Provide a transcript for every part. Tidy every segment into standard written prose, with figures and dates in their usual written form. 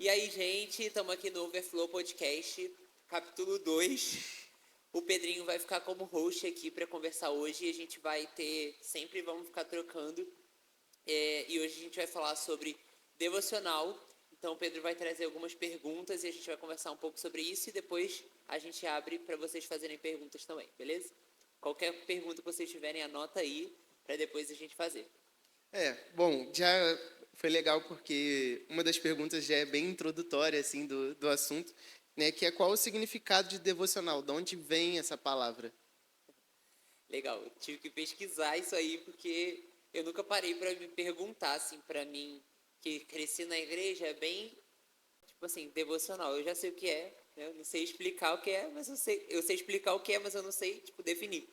E aí, gente, estamos aqui no Overflow Podcast, capítulo 2. O Pedrinho vai ficar como host aqui para conversar hoje e a gente vai sempre vamos ficar trocando. E hoje a gente vai falar sobre devocional. Então o Pedro vai trazer algumas perguntas e a gente vai conversar um pouco sobre isso e depois a gente abre para vocês fazerem perguntas também, beleza? Qualquer pergunta que vocês tiverem, anota aí para depois a gente fazer. Bom, já foi legal porque uma das perguntas já é bem introdutória assim do assunto, né, que é qual o significado de devocional, de onde vem essa palavra? Legal, eu tive que pesquisar isso aí porque eu nunca parei para me perguntar, assim, para mim, que cresci na igreja, é bem, tipo assim, devocional. Eu já sei o que é, né? Eu não sei explicar o que é, mas eu sei explicar o que é, mas eu não sei, tipo, definir.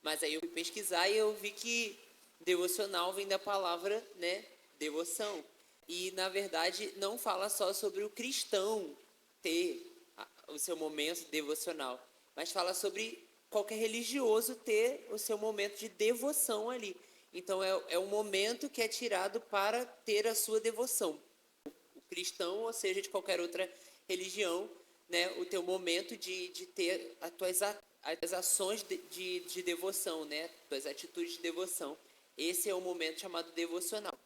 Mas aí eu fui pesquisar e eu vi que devocional vem da palavra, né, devoção. E, na verdade, não fala só sobre o cristão ter o seu momento devocional, mas fala sobre qualquer religioso ter o seu momento de devoção ali. Então, é um momento que é tirado para ter a sua devoção. O cristão, ou seja, de qualquer outra religião, né, o teu momento de ter as ações de devoção, né, as atitudes de devoção. Esse é o momento chamado devocional.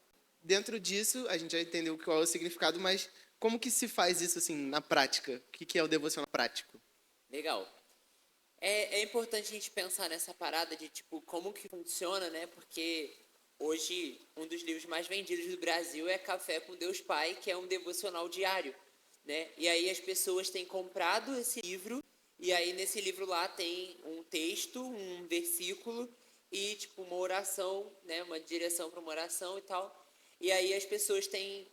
Dentro disso, a gente já entendeu qual é o significado, mas como que se faz isso assim na prática? O que é o devocional prático? Legal. É importante a gente pensar nessa parada de, tipo, como que funciona, né? Porque hoje um dos livros mais vendidos do Brasil é Café com Deus Pai, que é um devocional diário, né? E aí as pessoas têm comprado esse livro, e aí nesse livro lá tem um texto, um versículo e, tipo, uma oração, né? Uma direção para uma oração e tal. E aí as pessoas têm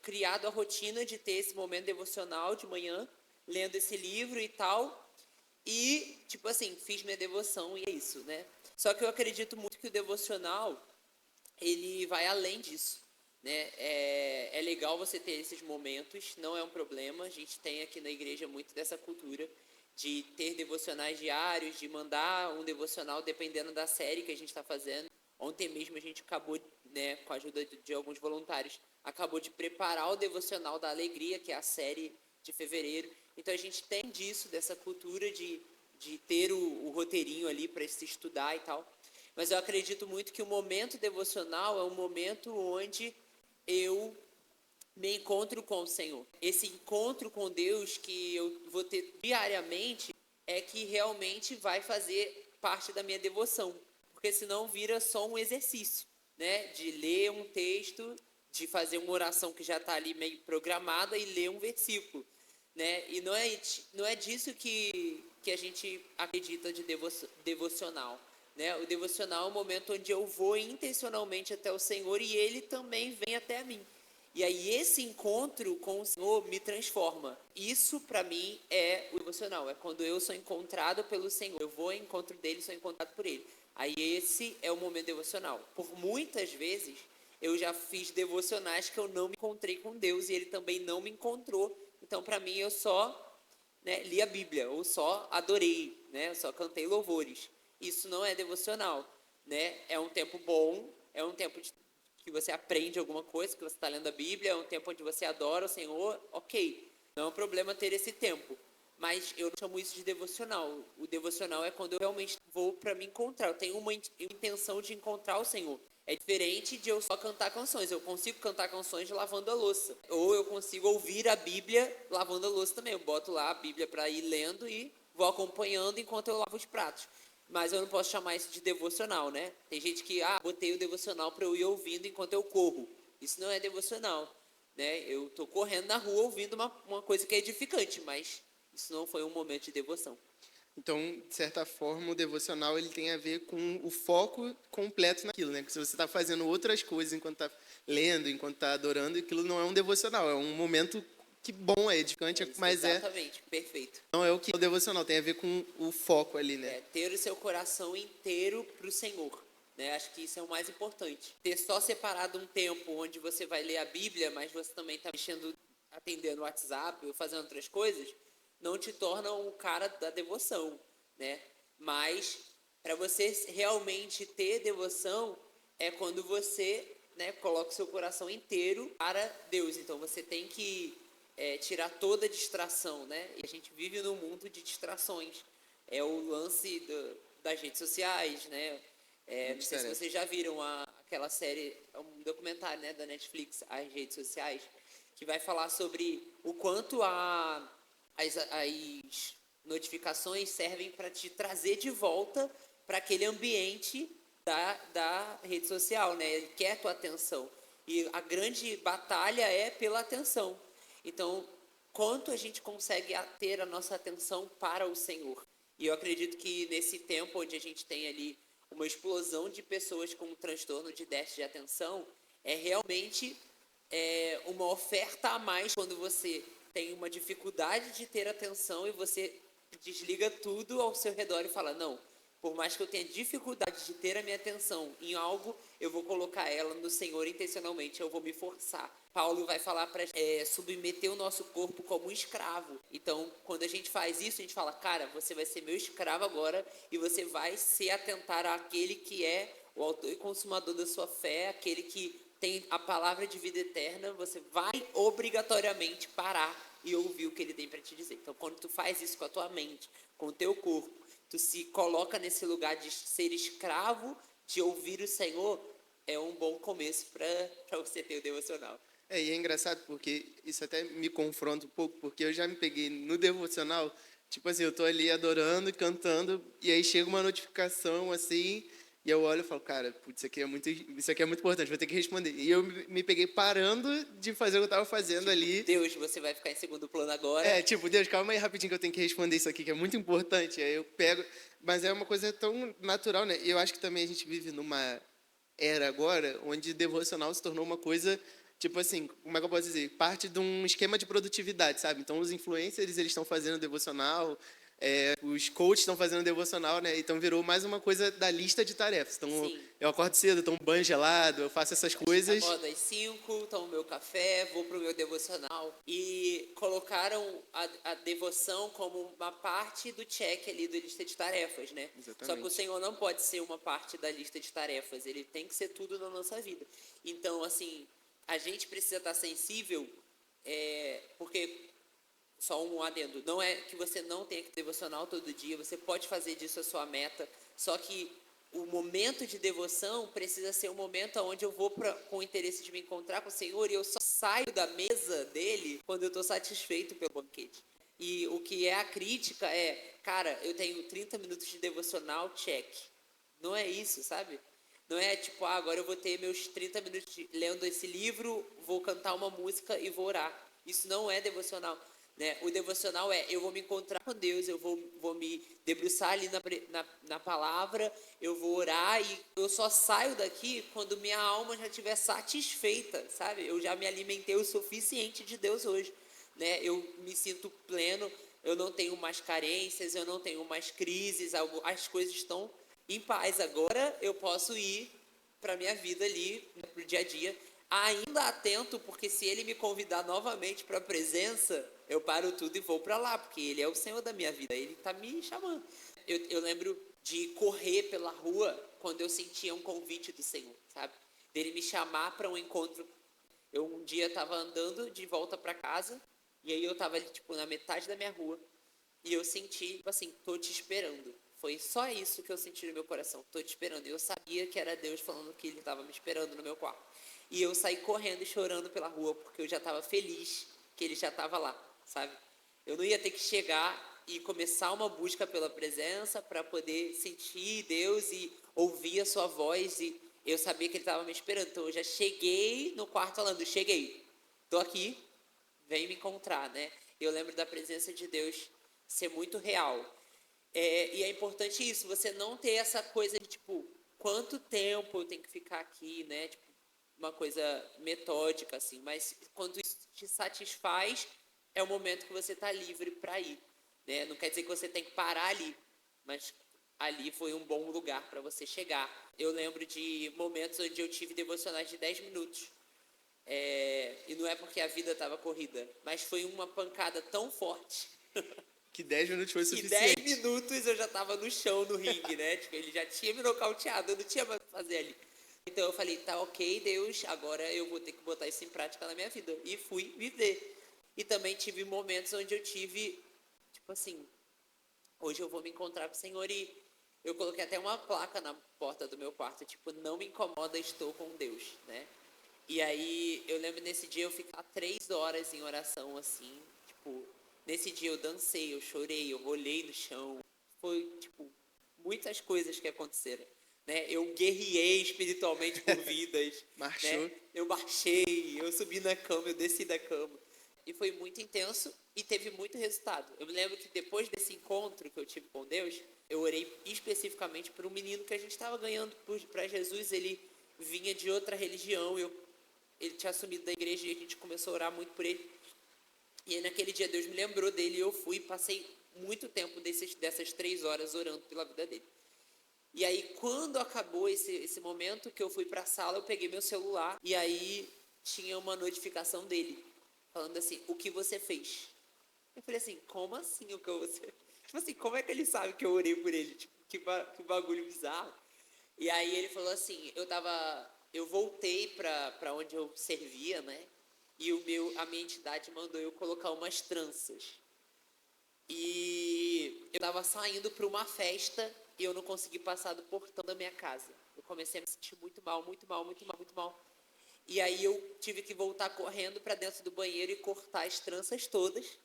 criado a rotina de ter esse momento devocional de manhã, lendo esse livro e tal. E, tipo assim, fiz minha devoção e é isso, né? Só que eu acredito muito que o devocional, ele vai além disso, né? É legal você ter esses momentos, não é um problema. A gente tem aqui na igreja muito dessa cultura de ter devocionais diários, de mandar um devocional dependendo da série que a gente está fazendo. Ontem mesmo a gente acabou, né, com a ajuda de alguns voluntários, acabou de preparar o devocional da alegria, que é a série de fevereiro. Então a gente tem disso, dessa cultura de ter o roteirinho ali para se estudar e tal. Mas eu acredito muito que o momento devocional é um momento onde eu me encontro com o Senhor. Esse encontro com Deus que eu vou ter diariamente é que realmente vai fazer parte da minha devoção. Porque senão vira só um exercício, né? De ler um texto, de fazer uma oração que já está ali meio programada e ler um versículo, né? E não é disso que a gente acredita de devocional, né? O devocional é um momento onde eu vou intencionalmente até o Senhor e Ele também vem até mim. E aí esse encontro com o Senhor me transforma. Isso para mim é o devocional, é quando eu sou encontrado pelo Senhor. Eu vou ao encontro dele, sou encontrado por ele. Aí esse é o momento devocional. Por muitas vezes eu já fiz devocionais que eu não me encontrei com Deus e ele também não me encontrou. Então para mim eu só, né, li a Bíblia ou só adorei, né? Eu só cantei louvores. Isso não é devocional, né? É um tempo bom, é um tempo que você aprende alguma coisa, que você está lendo a Bíblia, é um tempo onde você adora o Senhor, ok. Não é um problema ter esse tempo. Mas eu não chamo isso de devocional. O devocional é quando eu realmente vou para me encontrar. Eu tenho uma intenção de encontrar o Senhor. É diferente de eu só cantar canções. Eu consigo cantar canções lavando a louça. Ou eu consigo ouvir a Bíblia lavando a louça também. Eu boto lá a Bíblia para ir lendo e vou acompanhando enquanto eu lavo os pratos. Mas eu não posso chamar isso de devocional, né? Tem gente que, botei o devocional para eu ir ouvindo enquanto eu corro. Isso não é devocional, né? Eu tô correndo na rua ouvindo uma coisa que é edificante, mas isso não foi um momento de devoção. Então, de certa forma, o devocional ele tem a ver com o foco completo naquilo, né? Porque se você está fazendo outras coisas enquanto está lendo, enquanto está adorando, aquilo não é um devocional, é um momento que bom, é edificante, mas exatamente, perfeito. não é o que é o devocional, tem a ver com o foco ali, né? Ter o seu coração inteiro para o Senhor. Né? Acho que isso é o mais importante. Ter só separado um tempo onde você vai ler a Bíblia, mas você também está mexendo, atendendo o WhatsApp ou fazendo outras coisas, não te torna um cara da devoção, né? Mas para você realmente ter devoção é quando você, né, coloca o seu coração inteiro para Deus. Então você tem que tirar toda a distração, né? E a gente vive num mundo de distrações. É o lance das redes sociais, né? Não sei se vocês já viram aquela série, um documentário, né, da Netflix, As Redes Sociais, que vai falar sobre o quanto as notificações servem para te trazer de volta para aquele ambiente da rede social, né? Ele quer a tua atenção. E a grande batalha é pela atenção. Então, quanto a gente consegue ter a nossa atenção para o Senhor? E eu acredito que nesse tempo onde a gente tem ali uma explosão de pessoas com um transtorno de déficit de atenção, é realmente uma oferta a mais quando você tem uma dificuldade de ter atenção e você desliga tudo ao seu redor e fala, não, por mais que eu tenha dificuldade de ter a minha atenção em algo, eu vou colocar ela no Senhor intencionalmente, eu vou me forçar. Paulo vai falar para submeter o nosso corpo como um escravo. Então, quando a gente faz isso, a gente fala, cara, você vai ser meu escravo agora e você vai se atentar àquele que é o autor e consumador da sua fé, aquele que tem a palavra de vida eterna, você vai obrigatoriamente parar e ouvir o que ele tem para te dizer. Então, quando tu faz isso com a tua mente, com o teu corpo, tu se coloca nesse lugar de ser escravo, de ouvir o Senhor, é um bom começo para você ter o devocional. E é engraçado porque isso até me confronta um pouco, porque eu já me peguei no devocional, tipo assim, eu tô ali adorando, cantando, e aí chega uma notificação assim, e eu olho e falo, cara, putz, isso aqui é muito importante, vou ter que responder. E eu me peguei parando de fazer o que eu tava fazendo tipo, ali. Deus, você vai ficar em segundo plano agora. Tipo, Deus, calma aí rapidinho que eu tenho que responder isso aqui, que é muito importante. Aí eu pego, mas é uma coisa tão natural, né? E eu acho que também a gente vive numa era agora onde devocional se tornou uma coisa, tipo assim, como é que eu posso dizer? Parte de um esquema de produtividade, sabe? Então, os influencers, eles estão fazendo devocional, os coaches estão fazendo devocional, né? Então, virou mais uma coisa da lista de tarefas. Então, Sim. eu acordo cedo, tomo banho gelado, eu faço essas coisas. Acordo às 5, tomo meu café, vou pro meu devocional. E colocaram a devoção como uma parte do check ali da lista de tarefas, né? Exatamente. Só que o Senhor não pode ser uma parte da lista de tarefas, ele tem que ser tudo na nossa vida. Então, assim, a gente precisa estar sensível, porque, só um adendo, não é que você não tenha que devocional todo dia, você pode fazer disso a sua meta, só que o momento de devoção precisa ser um momento onde eu vou com o interesse de me encontrar com o Senhor e eu só saio da mesa dele quando eu estou satisfeito pelo banquete. E o que é a crítica cara, eu tenho 30 minutos de devocional, check. Não é isso, sabe? Não é tipo, agora eu vou ter meus 30 minutos lendo esse livro, vou cantar uma música e vou orar. Isso não é devocional. Né? O devocional eu vou me encontrar com Deus, eu vou me debruçar ali na palavra, eu vou orar e eu só saio daqui quando minha alma já estiver satisfeita, sabe? Eu já me alimentei o suficiente de Deus hoje, né? Eu me sinto pleno, eu não tenho mais carências, eu não tenho mais crises, as coisas estão em paz. Agora eu posso ir para minha vida ali, para o dia a dia, ainda atento, porque se ele me convidar novamente para a presença, eu paro tudo e vou para lá, porque ele é o Senhor da minha vida, ele está me chamando. Eu lembro de correr pela rua quando eu sentia um convite do Senhor, sabe? Dele me chamar para um encontro. Eu um dia estava andando de volta para casa, e aí eu estava ali, tipo, na metade da minha rua, e eu senti, tipo assim, tô te esperando. Foi só isso que eu senti no meu coração, tô te esperando. E eu sabia que era Deus falando que ele estava me esperando no meu quarto. E eu saí correndo e chorando pela rua, porque eu já estava feliz que ele já estava lá, sabe? Eu não ia ter que chegar e começar uma busca pela presença para poder sentir Deus e ouvir a sua voz. E eu sabia que ele estava me esperando. Então eu já cheguei no quarto falando, cheguei, tô aqui, vem me encontrar, né? Eu lembro da presença de Deus ser muito real. E é importante isso, você não ter essa coisa de, tipo, quanto tempo eu tenho que ficar aqui, né? Tipo, uma coisa metódica, assim. Mas quando isso te satisfaz, é o momento que você está livre para ir, né? Não quer dizer que você tem que parar ali, mas ali foi um bom lugar para você chegar. Eu lembro de momentos onde eu tive devocionais de 10 minutos. E não é porque a vida estava corrida, mas foi uma pancada tão forte Que 10 minutos foi que suficiente. 10 minutos eu já estava no chão, no ringue, né? Tipo, ele já tinha me nocauteado, eu não tinha mais o que fazer ali. Então eu falei, tá ok, Deus, agora eu vou ter que botar isso em prática na minha vida. E fui viver. E também tive momentos onde eu tive, tipo assim, hoje eu vou me encontrar com o Senhor e eu coloquei até uma placa na porta do meu quarto, tipo, não me incomoda, estou com Deus, né? E aí eu lembro nesse dia eu ficar 3 horas em oração, assim, tipo, nesse dia eu dancei, eu chorei, eu rolei no chão. Foi, tipo, muitas coisas que aconteceram, né? Eu guerriei espiritualmente por vidas, né? Marchou. Eu marchei, eu subi na cama, eu desci da cama. E foi muito intenso e teve muito resultado. Eu me lembro que depois desse encontro que eu tive com Deus, eu orei especificamente por um menino que a gente estava ganhando para Jesus. Ele vinha de outra religião, ele tinha assumido da igreja e a gente começou a orar muito por ele. E aí, naquele dia Deus me lembrou dele e eu fui e passei muito tempo dessas 3 horas orando pela vida dele. E aí, quando acabou esse momento que eu fui para a sala, eu peguei meu celular e aí tinha uma notificação dele, falando assim, o que você fez? Eu falei assim, como assim o que você... Tipo assim, como é que ele sabe que eu orei por ele? Tipo, que bagulho bizarro. E aí ele falou assim, eu voltei para onde eu servia, né? E a minha entidade mandou eu colocar umas tranças. E eu tava saindo para uma festa e eu não consegui passar do portão da minha casa. Eu comecei a me sentir muito mal, muito mal, muito mal, muito mal. E aí eu tive que voltar correndo para dentro do banheiro e cortar as tranças todas.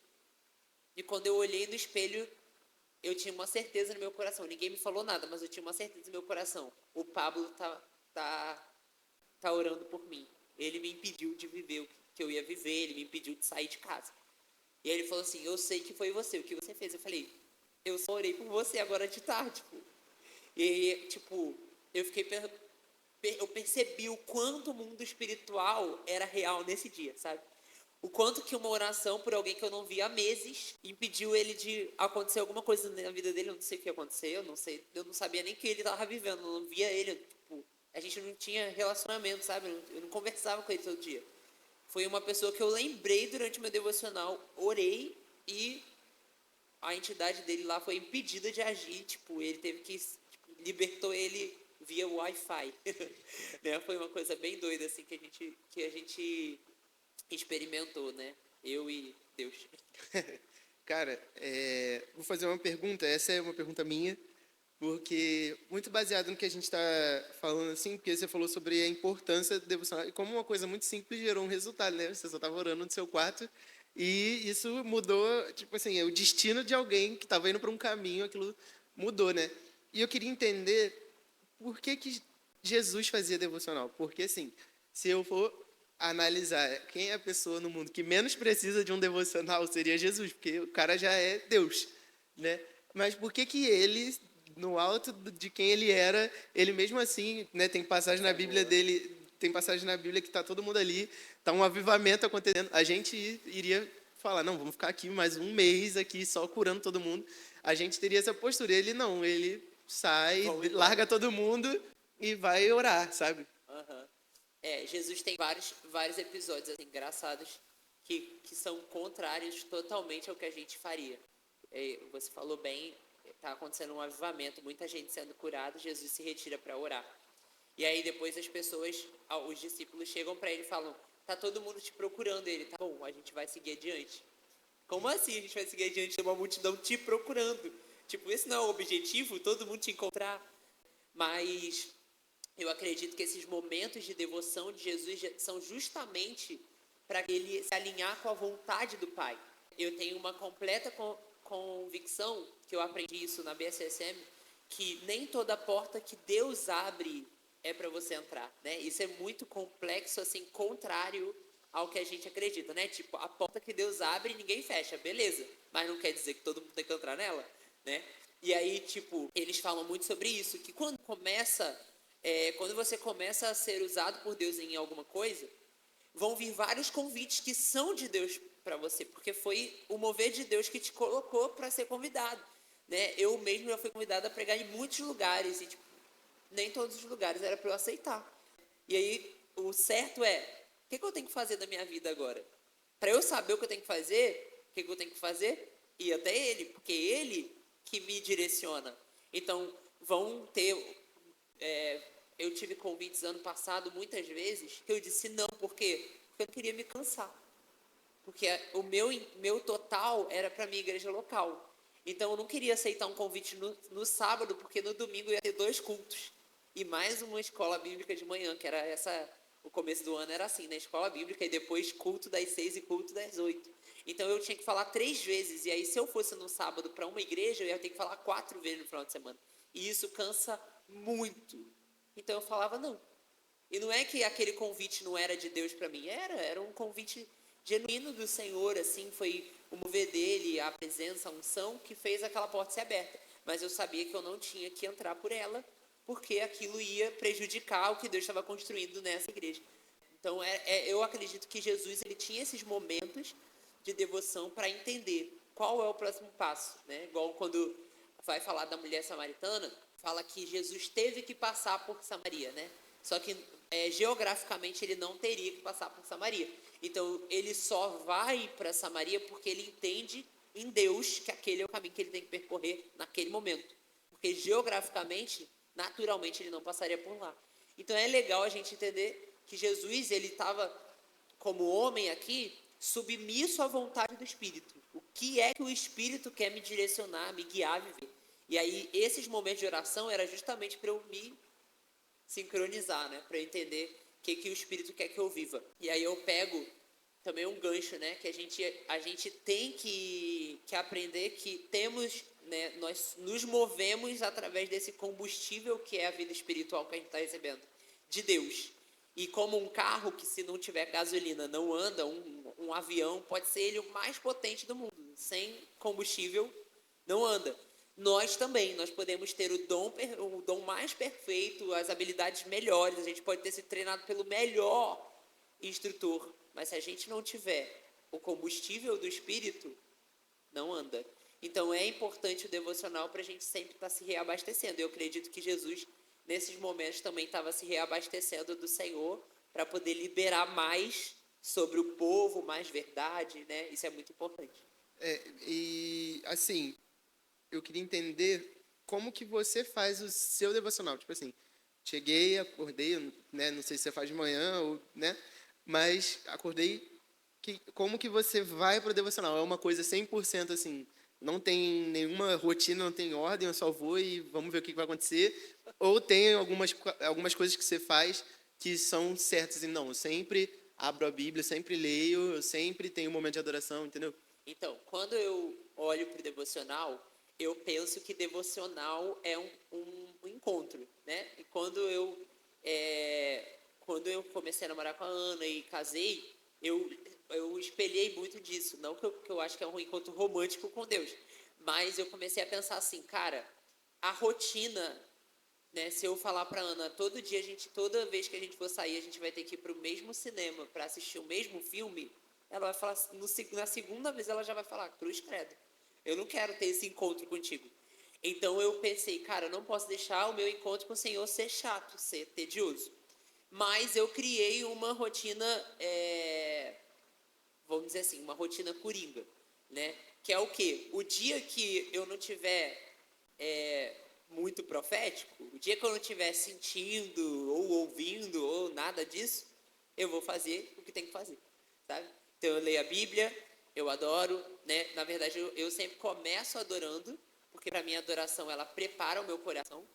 E quando eu olhei no espelho, eu tinha uma certeza no meu coração. Ninguém me falou nada, mas eu tinha uma certeza no meu coração. O Pablo tá orando por mim. Ele me impediu de viver o que eu ia viver, ele me impediu de sair de casa. E aí ele falou assim, eu sei que foi você, o que você fez? Eu falei, eu só orei por você agora de tarde, tipo. E aí, tipo, eu fiquei eu percebi o quanto o mundo espiritual era real nesse dia, sabe? O quanto que uma oração por alguém que eu não via há meses impediu ele de acontecer alguma coisa na vida dele. Eu não sei o que aconteceu, eu não sabia nem que ele estava vivendo, eu não via ele, tipo, a gente não tinha relacionamento, sabe? Eu não conversava com ele todo dia. Foi uma pessoa que eu lembrei durante o meu devocional, orei e a entidade dele lá foi impedida de agir, tipo, ele teve que, tipo, libertou ele via Wi-Fi. Né? Foi uma coisa bem doida, assim, que a gente experimentou, né? Eu e Deus. Cara, vou fazer uma pergunta. Essa é uma pergunta minha, porque muito baseado no que a gente está falando, assim, porque você falou sobre a importância do devocional, e como uma coisa muito simples gerou um resultado, né? Você só estava orando no seu quarto, e isso mudou, tipo assim, o destino de alguém que estava indo para um caminho, aquilo mudou, né? E eu queria entender por que Jesus fazia devocional. Porque, assim, se eu for analisar quem é a pessoa no mundo que menos precisa de um devocional, seria Jesus, porque o cara já é Deus, né? Mas por que ele, no alto de quem ele era, ele mesmo assim, né, tem passagem na Bíblia dele, tem passagem na Bíblia que está todo mundo ali, está um avivamento acontecendo, a gente iria falar, não, vamos ficar aqui mais um mês aqui só curando todo mundo, a gente teria essa postura. Ele não, ele sai, larga todo mundo e vai orar, sabe? Uhum. Jesus tem vários episódios assim, engraçados que são contrários totalmente ao que a gente faria. Você falou bem, está acontecendo um avivamento, muita gente sendo curada, Jesus se retira para orar. E aí depois as pessoas, os discípulos chegam para ele e falam, tá todo mundo te procurando. Ele, tá bom, a gente vai seguir adiante. Como assim a gente vai seguir adiante de uma multidão te procurando? Tipo, esse não é o objetivo, todo mundo te encontrar. Mas eu acredito que esses momentos de devoção de Jesus são justamente para ele se alinhar com a vontade do Pai. Eu tenho uma completa convicção, que eu aprendi isso na BSSM, que nem toda porta que Deus abre é para você entrar, né? Isso é muito complexo, assim, contrário ao que a gente acredita, né? Tipo, a porta que Deus abre, ninguém fecha, beleza. Mas não quer dizer que todo mundo tem que entrar nela, né? E aí, tipo, eles falam muito sobre isso, que quando você começa a ser usado por Deus em alguma coisa, vão vir vários convites que são de Deus para você, porque foi o mover de Deus que te colocou para ser convidado, né? Eu mesmo já fui convidado a pregar em muitos lugares e tipo, nem todos os lugares era para eu aceitar. E aí o certo é, o que eu tenho que fazer da minha vida agora? Para eu saber o que eu tenho que fazer, o que eu tenho que fazer? Ir até Ele, porque é Ele que me direciona. Então vão ter eu tive convites ano passado, muitas vezes, que eu disse não, por quê? Porque eu não queria me cansar. Porque o meu total era para a minha igreja local. Então, eu não queria aceitar um convite no sábado, porque no domingo ia ter 2 cultos. E mais uma escola bíblica de manhã, que era essa... O começo do ano era assim, né? Escola bíblica e depois culto das 6 e culto das 8. Então, eu tinha que falar 3 vezes. E aí, se eu fosse no sábado para uma igreja, eu ia ter que falar 4 vezes no final de semana. E isso cansa muito. Então, eu falava não. E não é que aquele convite não era de Deus para mim. Era um convite genuíno do Senhor, assim, foi o mover dele, a presença, a unção, que fez aquela porta ser aberta. Mas eu sabia que eu não tinha que entrar por ela, porque aquilo ia prejudicar o que Deus estava construindo nessa igreja. Então, eu acredito que Jesus ele tinha esses momentos de devoção para entender qual é o próximo passo, né? Igual quando vai falar da mulher samaritana, fala que Jesus teve que passar por Samaria, né? Só que geograficamente ele não teria que passar por Samaria. Então, ele só vai para Samaria porque ele entende em Deus que aquele é o caminho que ele tem que percorrer naquele momento. Porque geograficamente, naturalmente, ele não passaria por lá. Então, é legal a gente entender que Jesus, ele estava, como homem aqui, submisso à vontade do Espírito. O que é que o Espírito quer me direcionar, me guiar a viver? E aí, esses momentos de oração era justamente para eu me sincronizar, né? Para eu entender o que o Espírito quer que eu viva. E aí eu pego também um gancho, né? Que a gente tem que aprender que temos, né? Nós nos movemos através desse combustível que é a vida espiritual que a gente está recebendo de Deus. E como um carro que se não tiver gasolina não anda, um avião pode ser ele o mais potente do mundo. Sem combustível não anda. Nós também, nós podemos ter o dom mais perfeito, as habilidades melhores, a gente pode ter sido treinado pelo melhor instrutor, mas se a gente não tiver o combustível do Espírito, não anda. Então é importante o devocional para a gente sempre estar se reabastecendo. Eu acredito que Jesus, nesses momentos, também estava se reabastecendo do Senhor para poder liberar mais sobre o povo, mais verdade, né? Isso é muito importante. E assim, eu queria entender como que você faz o seu devocional. Tipo assim, cheguei, acordei, né? Não sei se você faz de manhã, ou, né? Mas acordei, como que você vai para o devocional? É uma coisa 100% assim, não tem nenhuma rotina, não tem ordem, eu só vou e vamos ver o que vai acontecer? Ou tem algumas coisas que você faz que são certas e não, eu sempre abro a Bíblia, sempre leio, eu sempre tenho um momento de adoração, entendeu? Então, quando eu olho para o devocional, eu penso que devocional é um encontro, né? E quando eu comecei a namorar com a Ana e casei, eu espelhei muito disso. Não que eu acho que é um encontro romântico com Deus, mas eu comecei a pensar assim, cara, a rotina, né? Se eu falar para Ana, toda vez que a gente for sair, a gente vai ter que ir para o mesmo cinema para assistir o mesmo filme, ela vai falar, na segunda vez ela já vai falar, cruz credo, eu não quero ter esse encontro contigo. Então eu pensei, cara, eu não posso deixar o meu encontro com o Senhor ser chato, ser tedioso. Mas eu criei uma rotina, vamos dizer assim, uma rotina coringa, né? Que é o quê? O dia que eu não tiver muito profético, o dia que eu não estiver sentindo ou ouvindo ou nada disso, eu vou fazer o que tem que fazer, sabe? Então eu leio a Bíblia, eu adoro, né? Na verdade eu sempre começo adorando, porque para mim a adoração ela prepara o meu coração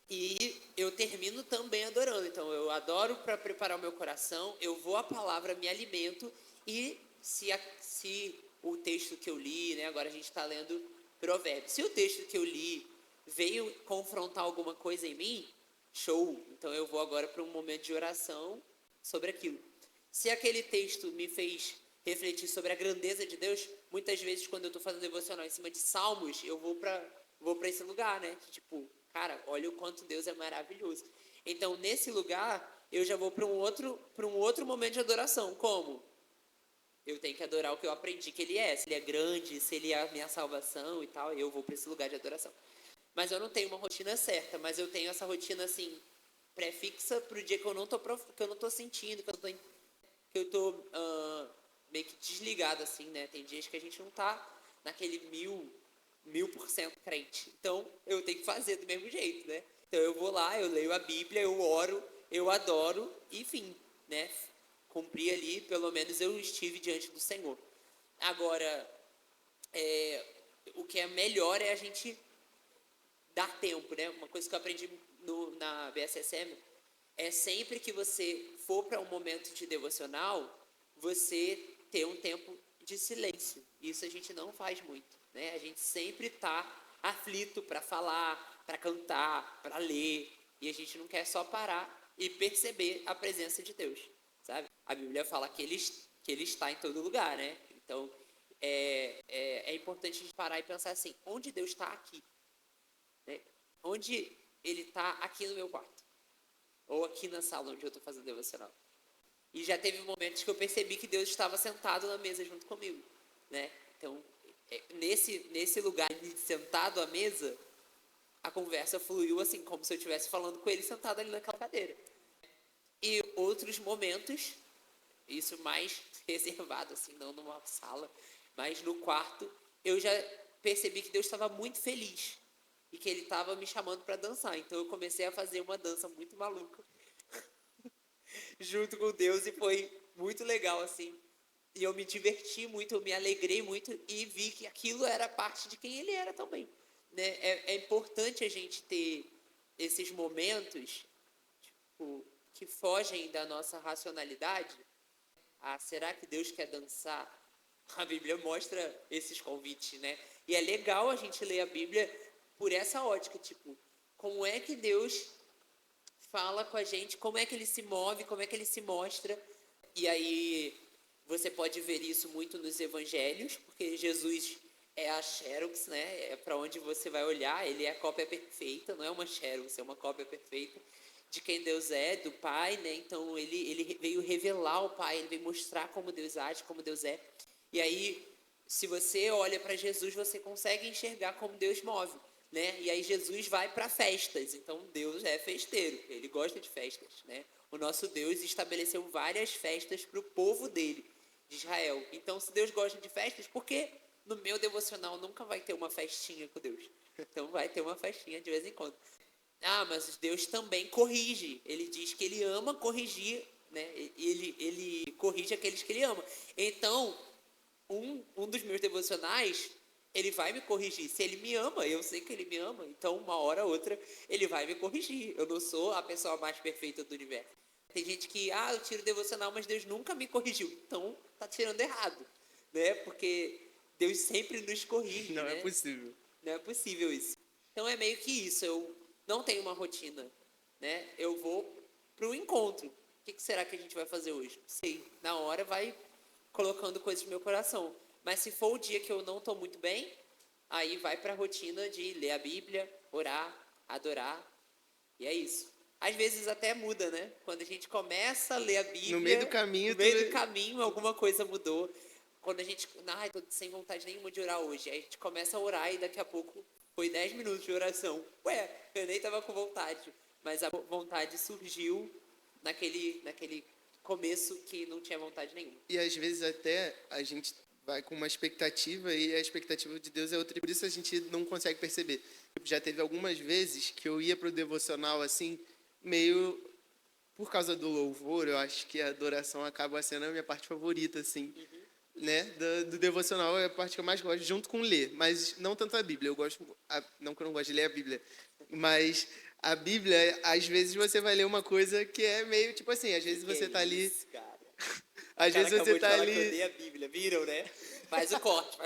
e eu termino também adorando. Então eu adoro para preparar o meu coração, eu vou à palavra, me alimento e se o texto que eu li, né? Agora a gente está lendo Provérbios. Se o texto que eu li veio confrontar alguma coisa em mim, show. Então eu vou agora para um momento de oração sobre aquilo. Se aquele texto me fez refletir sobre a grandeza de Deus, muitas vezes quando eu estou fazendo devocional em cima de salmos, eu vou para esse lugar, né? Tipo, cara, olha o quanto Deus é maravilhoso. Então, nesse lugar, eu já vou para um outro momento de adoração. Como? Eu tenho que adorar o que eu aprendi que ele é. Se ele é grande, se ele é a minha salvação e tal, eu vou para esse lugar de adoração. Mas eu não tenho uma rotina certa, mas eu tenho essa rotina, assim, pré-fixa para o dia que eu não tô sentindo, que eu tô meio que desligado, assim, né? Tem dias que a gente não tá naquele 1000% crente. Então, eu tenho que fazer do mesmo jeito, né? Então eu vou lá, eu leio a Bíblia, eu oro, eu adoro, enfim, né? Cumpri ali, pelo menos eu estive diante do Senhor. Agora, o que é melhor é a gente dar tempo, né? Uma coisa que eu aprendi na BSSM é sempre que você for para um momento de devocional, você ter um tempo de silêncio. Isso a gente não faz muito, né? A gente sempre está aflito para falar, para cantar, para ler, e a gente não quer só parar e perceber a presença de Deus, sabe? A Bíblia fala que ele está em todo lugar, né? Então, é importante a gente parar e pensar assim, onde Deus está aqui? Né? Onde ele está aqui no meu quarto? Ou aqui na sala onde eu estou fazendo devocional? E já teve momentos que eu percebi que Deus estava sentado na mesa junto comigo, né? Então, nesse lugar de sentado à mesa, a conversa fluiu assim, como se eu estivesse falando com ele sentado ali naquela cadeira. E outros momentos, isso mais reservado, assim, não numa sala, mas no quarto, eu já percebi que Deus estava muito feliz e que Ele estava me chamando para dançar. Então eu comecei a fazer uma dança muito maluca junto com Deus e foi muito legal, assim. E eu me diverti muito, eu me alegrei muito e vi que aquilo era parte de quem Ele era também. Né? É importante a gente ter esses momentos, tipo, que fogem da nossa racionalidade. Será que Deus quer dançar? A Bíblia mostra esses convites, né? E é legal a gente ler a Bíblia por essa ótica, tipo, como é que Deus fala com a gente, como é que Ele se move, como é que Ele se mostra. E aí você pode ver isso muito nos evangelhos, porque Jesus é a xerox, né? É para onde você vai olhar, Ele é a cópia perfeita, não é uma xerox, é uma cópia perfeita de quem Deus é, do Pai, né? Então ele veio revelar o Pai, ele veio mostrar como Deus age, como Deus é. E aí, se você olha para Jesus, você consegue enxergar como Deus move, né? E aí Jesus vai para festas, então Deus é festeiro, ele gosta de festas, né? O nosso Deus estabeleceu várias festas para o povo dele, de Israel. Então, se Deus gosta de festas, por que no meu devocional nunca vai ter uma festinha com Deus? Então vai ter uma festinha de vez em quando. Mas Deus também corrige. Ele diz que ele ama corrigir, né? Ele corrige aqueles que ele ama. Então, um dos meus devocionais, ele vai me corrigir. Se ele me ama, eu sei que ele me ama. Então, uma hora ou outra, ele vai me corrigir. Eu não sou a pessoa mais perfeita do universo. Tem gente que, eu tiro devocional, mas Deus nunca me corrigiu. Então, tá tirando errado, né? Porque Deus sempre nos corrige, Não né? é possível. Não é possível isso. Então, é meio que isso. Eu não tenho uma rotina, né? Eu vou para o encontro. O que será que a gente vai fazer hoje? Não sei. Na hora vai colocando coisas no meu coração. Mas se for o dia que eu não estou muito bem, aí vai para a rotina de ler a Bíblia, orar, adorar. E é isso. Às vezes até muda, né? Quando a gente começa a ler a Bíblia, No meio do caminho, alguma coisa mudou. Quando a gente, tô sem vontade nenhuma de orar hoje. Aí a gente começa a orar e daqui a pouco foi 10 minutos de oração. Eu nem tava com vontade. Mas a vontade surgiu naquele começo que não tinha vontade nenhuma. E às vezes até a gente vai com uma expectativa e a expectativa de Deus é outra. E por isso a gente não consegue perceber. Já teve algumas vezes que eu ia pro devocional assim, meio por causa do louvor. Eu acho que a adoração acaba sendo a minha parte favorita, assim. Né? Do devocional é a parte que eu mais gosto, junto com ler. Mas não tanto a Bíblia. Não que eu não gosto de ler a Bíblia. Mas a Bíblia, às vezes você vai ler uma coisa que é meio tipo assim, às vezes você tá ali. Às vezes você tá ali. Que eu li a Bíblia, viram, né? Faz o corte.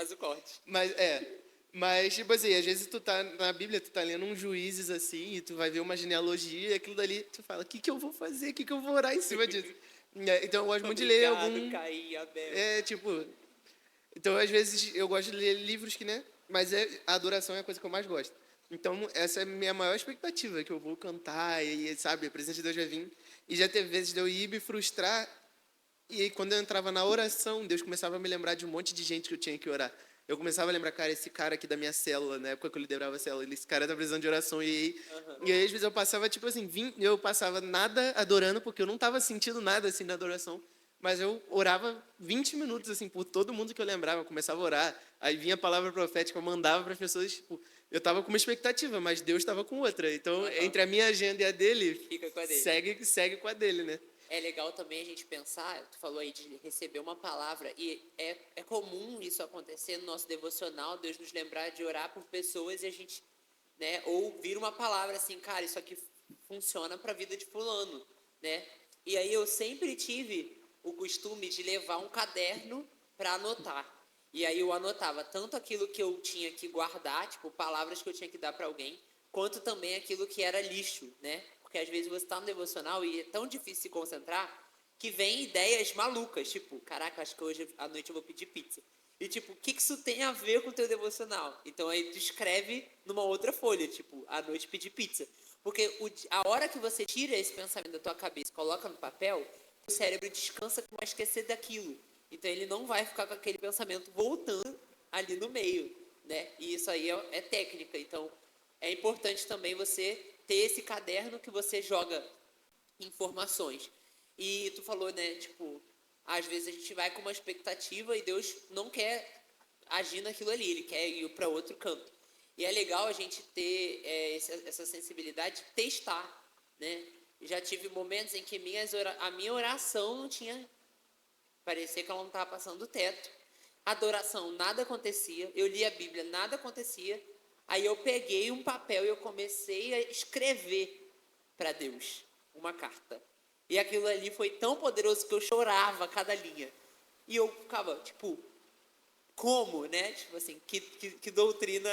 Mas, tipo assim, às vezes tu tá na Bíblia, tu tá lendo uns juízes assim, e tu vai ver uma genealogia, e aquilo dali, tu fala, o que eu vou fazer? O que eu vou orar em cima disso? Então eu gosto muito de ler algum. Caim, Abel. Então às vezes eu gosto de ler livros que, né? Mas a adoração é a coisa que eu mais gosto. Então essa é a minha maior expectativa, que eu vou cantar e, sabe, a presença de Deus vai vir. E já teve vezes de eu ir me frustrar, e aí, quando eu entrava na oração, Deus começava a me lembrar de um monte de gente que eu tinha que orar. Eu começava a lembrar, cara, esse cara aqui da minha célula, na época que eu liderava a célula, esse cara tá precisando de oração. E aí às vezes eu passava, tipo assim, eu passava nada adorando, porque eu não estava sentindo nada assim na adoração. mas eu orava 20 minutos, assim, por todo mundo que eu lembrava, eu começava a orar, aí vinha a palavra profética, eu mandava para as pessoas, tipo, eu estava com uma expectativa, mas Deus estava com outra. Então, entre a minha agenda e a dele, Fica com a dele. segue com a dele, né? É legal também a gente pensar, tu falou aí de receber uma palavra, e é comum isso acontecer no nosso devocional, Deus nos lembrar de orar por pessoas e a gente, né, ouvir uma palavra assim, cara, isso aqui funciona para a vida de fulano, né? E aí eu sempre tive o costume de levar um caderno para anotar. E aí eu anotava tanto aquilo que eu tinha que guardar, tipo, palavras que eu tinha que dar para alguém, quanto também aquilo que era lixo, né? Porque às vezes você está no devocional e é tão difícil se concentrar que vem ideias malucas, tipo, caraca, acho que hoje à noite eu vou pedir pizza. E tipo, o que isso tem a ver com o teu devocional? Então aí tu escreve numa outra folha, tipo, à noite pedir pizza. Porque a hora que você tira esse pensamento da tua cabeça e coloca no papel, o cérebro descansa que vai esquecer daquilo. Então ele não vai ficar com aquele pensamento voltando ali no meio, né? E isso aí é técnica. Então é importante também você ter esse caderno que você joga informações. E tu falou, né, tipo, às vezes a gente vai com uma expectativa e Deus não quer agir naquilo ali, Ele quer ir para outro canto. E é legal a gente ter essa sensibilidade de testar, né? Já tive momentos em que a minha oração não tinha, parecia que ela não estava passando do teto. Adoração, nada acontecia. Eu li a Bíblia, nada acontecia. Aí eu peguei um papel e eu comecei a escrever para Deus uma carta. E aquilo ali foi tão poderoso que eu chorava cada linha. E eu ficava, tipo, como, né? Tipo assim, que doutrina,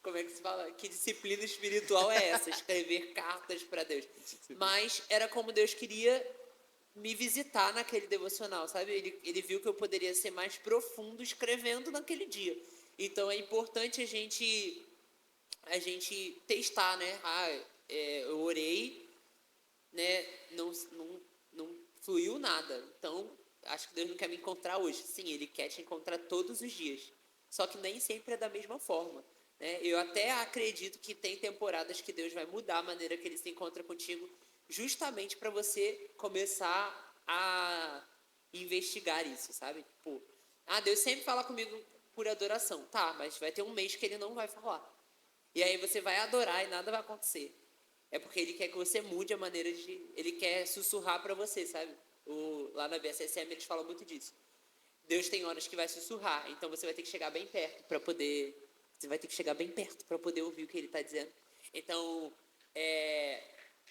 como é que se fala? Que disciplina espiritual é essa? Escrever cartas para Deus. Mas era como Deus queria me visitar naquele devocional, sabe? Ele viu que eu poderia ser mais profundo escrevendo naquele dia. Então é importante a gente testar, né? Eu orei, né? Não fluiu nada. Então, acho que Deus não quer me encontrar hoje. Sim, Ele quer te encontrar todos os dias. Só que nem sempre é da mesma forma, né? Eu até acredito que tem temporadas que Deus vai mudar a maneira que Ele se encontra contigo, justamente para você começar a investigar isso, sabe? Tipo, Deus sempre fala comigo por adoração. Tá, mas vai ter um mês que Ele não vai falar. E aí você vai adorar e nada vai acontecer. É porque Ele quer que você mude a maneira de... Ele quer sussurrar para você, sabe? Lá na BSSM eles falam muito disso. Deus tem horas que vai sussurrar, então você vai ter que chegar bem perto para poder... Você vai ter que chegar bem perto para poder ouvir o que Ele está dizendo. Então,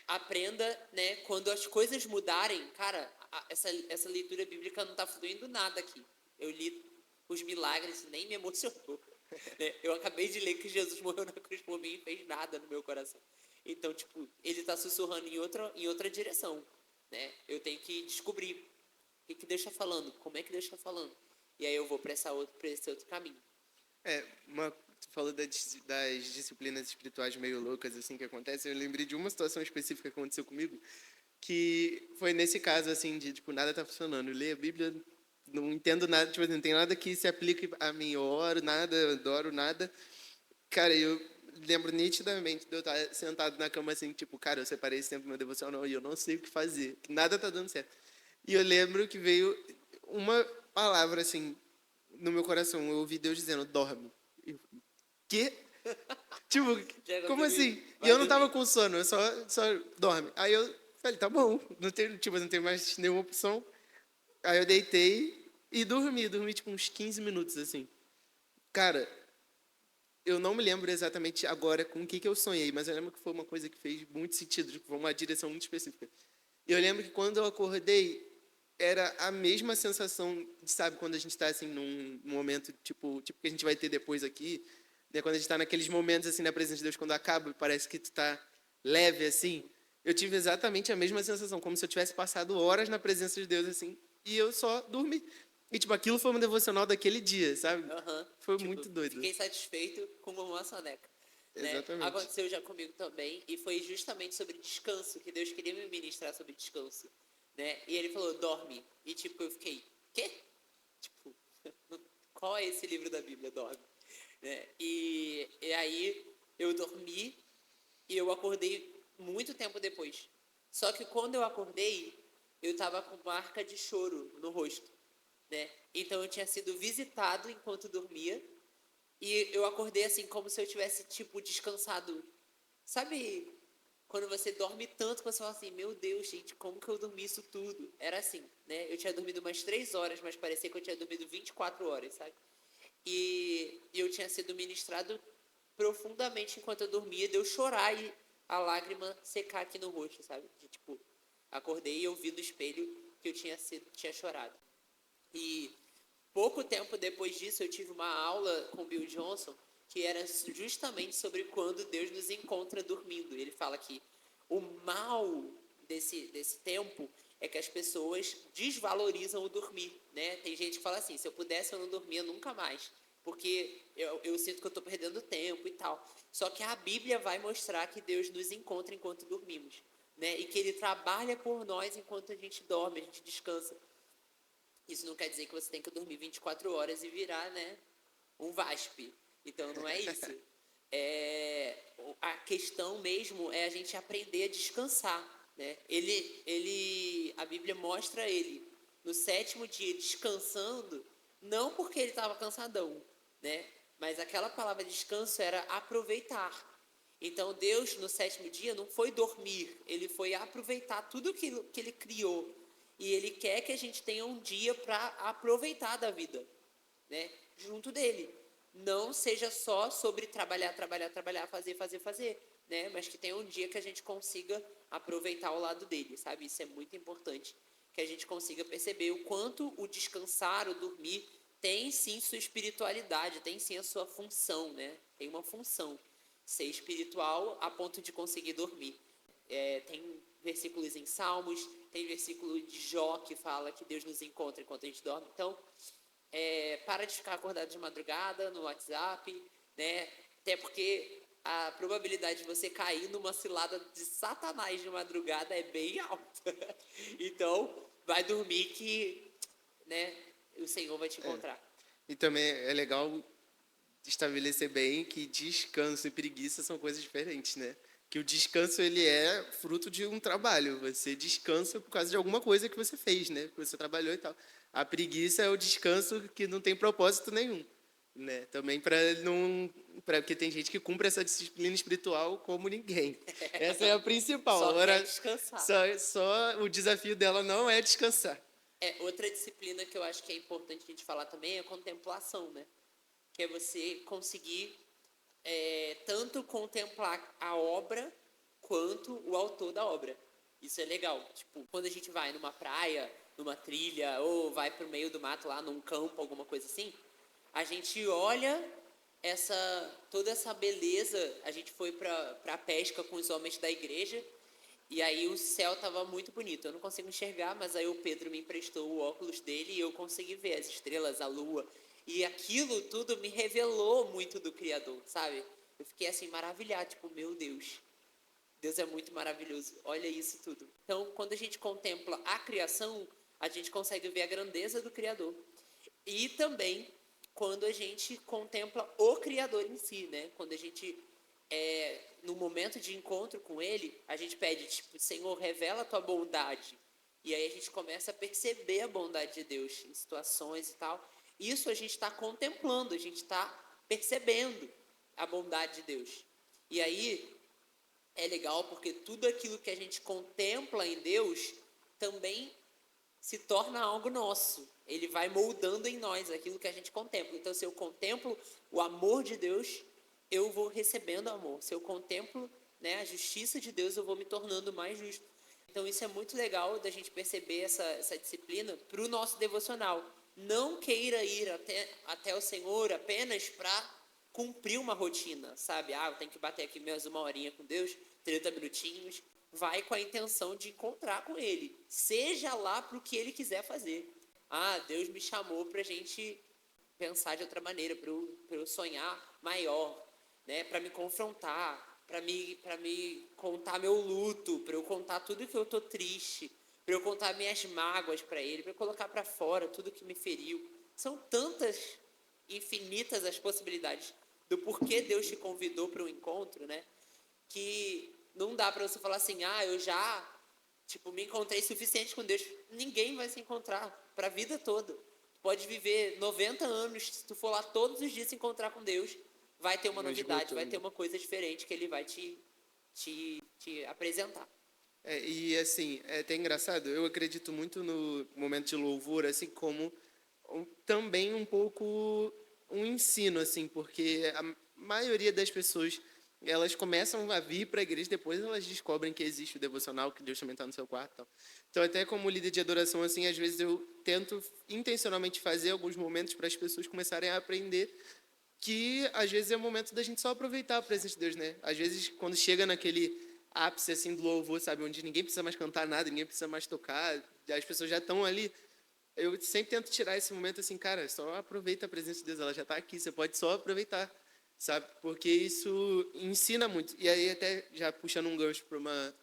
aprenda, né? Quando as coisas mudarem... Cara, essa leitura bíblica não está fluindo nada aqui. Eu li os milagres e nem me emocionou. Né? Eu acabei de ler que Jesus morreu na cruz por mim e fez nada no meu coração. Então, tipo, ele está sussurrando em outra direção, né? Eu tenho que descobrir o que Deus está falando, como é que Deus está falando. E aí eu vou para esse outro caminho. Tu falou das disciplinas espirituais meio loucas, assim, que acontecem. Eu lembrei de uma situação específica que aconteceu comigo, que foi nesse caso, assim, de, tipo, nada tá funcionando. Eu leio a Bíblia, não entendo nada, tipo, não tem nada que se aplique a mim. Eu oro nada, eu adoro nada. Cara, eu lembro nitidamente de eu estar sentado na cama assim, tipo, cara, eu separei esse tempo do meu devocional e eu não sei o que fazer, que nada tá dando certo. E eu lembro que veio uma palavra assim no meu coração, eu ouvi Deus dizendo, dorme. Eu, quê? Tipo, como assim? E eu não tava com sono, eu só dorme. Aí eu falei, tá bom, não tem mais nenhuma opção. Aí eu deitei e dormi tipo uns 15 minutos assim. Cara, eu não me lembro exatamente agora com o que eu sonhei, mas eu lembro que foi uma coisa que fez muito sentido, tipo, foi uma direção muito específica. E eu lembro que quando eu acordei, era a mesma sensação, sabe, quando a gente está assim num momento tipo que a gente vai ter depois aqui, né, quando a gente está naqueles momentos assim na presença de Deus, quando acaba, parece que tu está leve assim. Eu tive exatamente a mesma sensação, como se eu tivesse passado horas na presença de Deus assim, e eu só dormi. E tipo, aquilo foi um devocional daquele dia, sabe? Foi Tipo, muito doido. fiquei satisfeito com uma soneca. Né? Exatamente. Aconteceu já comigo também, e foi justamente sobre descanso, que Deus queria me ministrar sobre descanso. Né? E ele falou, dorme. E tipo, eu fiquei, quê? Tipo, qual é esse livro da Bíblia, dorme? Né? E aí eu dormi e eu acordei muito tempo depois. Só que quando eu acordei, eu estava com marca de choro no rosto, né? Então eu tinha sido visitado enquanto dormia e eu acordei assim como se eu tivesse tipo descansado. Sabe quando você dorme tanto que você fala assim, meu Deus, gente, como que eu dormi isso tudo? Era assim, né? Eu tinha dormido umas 3 horas, mas parecia que eu tinha dormido 24 horas, sabe? E eu tinha sido ministrado profundamente enquanto eu dormia, de eu chorar e a lágrima secar aqui no rosto, sabe? De, tipo, acordei e eu vi no espelho que eu tinha chorado. E pouco tempo depois disso, eu tive uma aula com Bill Johnson que era justamente sobre quando Deus nos encontra dormindo. Ele fala que o mal desse tempo é que as pessoas desvalorizam o dormir, né? Tem gente que fala assim, se eu pudesse eu não dormia nunca mais, porque eu sinto que eu estou perdendo tempo e tal. Só que a Bíblia vai mostrar que Deus nos encontra enquanto dormimos, né? E que Ele trabalha por nós enquanto a gente dorme, a gente descansa. Isso não quer dizer que você tem que dormir 24 horas e virar, né, um VASP. Então, não é isso. A questão mesmo é a gente aprender a descansar, né? A Bíblia mostra ele no 7º dia descansando, não porque ele estava cansadão, né? Mas aquela palavra descanso era aproveitar. Então, Deus, no 7º dia, não foi dormir, ele foi aproveitar tudo que ele criou. E ele quer que a gente tenha um dia para aproveitar da vida, né? Junto dele. Não seja só sobre trabalhar, trabalhar, trabalhar, fazer, fazer, fazer, né? Mas que tenha um dia que a gente consiga aproveitar ao lado dele, sabe? Isso é muito importante. Que a gente consiga perceber o quanto o descansar, o dormir, tem sim sua espiritualidade, tem sim a sua função, né? Tem uma função. Ser espiritual a ponto de conseguir dormir. Tem versículos em Salmos, tem versículo de Jó que fala que Deus nos encontra enquanto a gente dorme. Então, para de ficar acordado de madrugada no WhatsApp, né? Até porque a probabilidade de você cair numa cilada de Satanás de madrugada é bem alta. Então, vai dormir que, né, o Senhor vai te encontrar. E também é legal estabelecer bem que descanso e preguiça são coisas diferentes, né? Que o descanso ele é fruto de um trabalho. Você descansa por causa de alguma coisa que você fez, né? Que você trabalhou e tal. A preguiça é o descanso que não tem propósito nenhum, né? Também para porque tem gente que cumpre essa disciplina espiritual como ninguém. Essa é a principal. Só Agora, quer descansar. só o desafio dela não é descansar. Outra disciplina que eu acho que é importante a gente falar também é a contemplação, né? Que é você conseguir tanto contemplar a obra quanto o autor da obra. Isso é legal. Tipo, quando a gente vai numa praia, numa trilha, ou vai pro meio do mato lá, num campo, alguma coisa assim, a gente olha toda essa beleza. A gente foi pra pesca com os homens da igreja, e aí o céu estava muito bonito. Eu não consigo enxergar, mas aí o Pedro me emprestou o óculos dele e eu consegui ver as estrelas, a lua. E aquilo tudo me revelou muito do Criador, sabe? Eu fiquei assim maravilhado, tipo, meu Deus. Deus é muito maravilhoso. Olha isso tudo. Então, quando a gente contempla a criação, a gente consegue ver a grandeza do Criador. E também quando a gente contempla o Criador em si, né? Quando a gente no momento de encontro com Ele, a gente pede, tipo, Senhor, revela a tua bondade. E aí a gente começa a perceber a bondade de Deus em situações e tal. Isso a gente está contemplando, a gente está percebendo a bondade de Deus. E aí é legal porque tudo aquilo que a gente contempla em Deus também se torna algo nosso. Ele vai moldando em nós aquilo que a gente contempla. Então, se eu contemplo o amor de Deus, eu vou recebendo amor. Se eu contemplo, né, a justiça de Deus, eu vou me tornando mais justo. Então, isso é muito legal da gente perceber essa disciplina para o nosso devocional. Não queira ir até o Senhor apenas para cumprir uma rotina, sabe? Eu tenho que bater aqui mais uma horinha com Deus, 30 minutinhos. Vai com a intenção de encontrar com Ele. Seja lá para o que Ele quiser fazer. Deus me chamou para a gente pensar de outra maneira, para eu sonhar maior, né? Para me confrontar, para me contar meu luto, para eu contar tudo que eu tô triste, para eu contar minhas mágoas para Ele, para eu colocar para fora tudo que me feriu. São tantas, infinitas as possibilidades do porquê Deus te convidou para um encontro, né? Que não dá para você falar assim, eu já tipo, me encontrei suficiente com Deus. Ninguém vai se encontrar para a vida toda. Tu pode viver 90 anos, se tu for lá todos os dias se encontrar com Deus, vai ter uma Não novidade, esgotou, vai né? ter uma coisa diferente que ele vai te apresentar. E assim, é até engraçado, eu acredito muito no momento de louvor, assim como também um pouco um ensino, assim, porque a maioria das pessoas, elas começam a vir para a igreja, depois elas descobrem que existe o devocional, que Deus também está no seu quarto e tal. Então, até como líder de adoração, assim, às vezes eu tento intencionalmente fazer alguns momentos para as pessoas começarem a aprender que às vezes é o momento da gente só aproveitar a presença de Deus, né? Às vezes, quando chega naquele ápice assim do louvor, sabe, onde ninguém precisa mais cantar nada, ninguém precisa mais tocar, as pessoas já estão ali. Eu sempre tento tirar esse momento assim, cara, só aproveita a presença de Deus, ela já está aqui, você pode só aproveitar, sabe? Porque isso ensina muito. E aí até já puxando um gancho para uma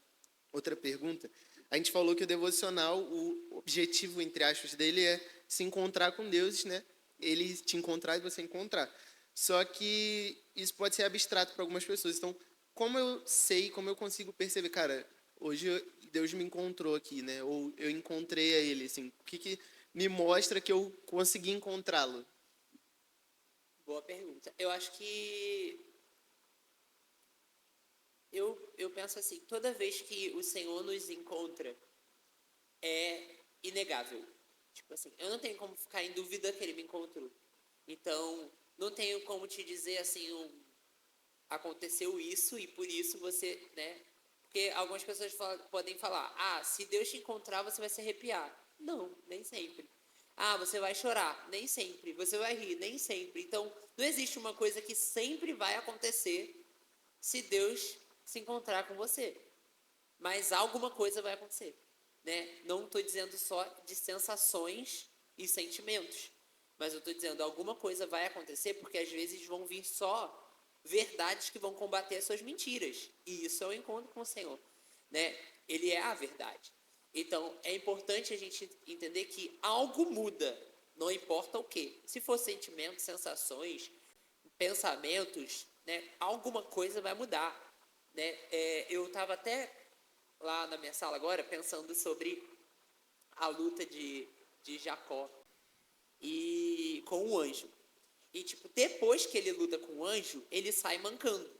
outra pergunta, a gente falou que o devocional, o objetivo entre aspas dele é se encontrar com Deus, né? Ele te encontrar e você encontrar. Só que isso pode ser abstrato para algumas pessoas. Então, como eu sei, como eu consigo perceber, cara, hoje Deus me encontrou aqui, né? Ou eu encontrei a Ele, assim, o que me mostra que eu consegui encontrá-lo? Boa pergunta. Eu acho que eu penso assim, toda vez que o Senhor nos encontra, é inegável. Tipo assim, eu não tenho como ficar em dúvida que ele me encontrou. Então, não tenho como te dizer assim, aconteceu isso e por isso você, né? Porque algumas pessoas podem falar, se Deus te encontrar, você vai se arrepiar. Não, nem sempre. Você vai chorar. Nem sempre. Você vai rir. Nem sempre. Então, não existe uma coisa que sempre vai acontecer se Deus se encontrar com você. Mas alguma coisa vai acontecer, né? Não estou dizendo só de sensações e sentimentos, mas eu estou dizendo alguma coisa vai acontecer porque às vezes vão vir só verdades que vão combater as suas mentiras. E isso é o encontro com o Senhor, né? Ele é a verdade. Então, é importante a gente entender que algo muda, não importa o quê. Se for sentimentos, sensações, pensamentos, né? Alguma coisa vai mudar, né? Eu estava até lá na minha sala agora pensando sobre a luta de Jacó e com o anjo. E, tipo, depois que ele luta com o anjo, ele sai mancando,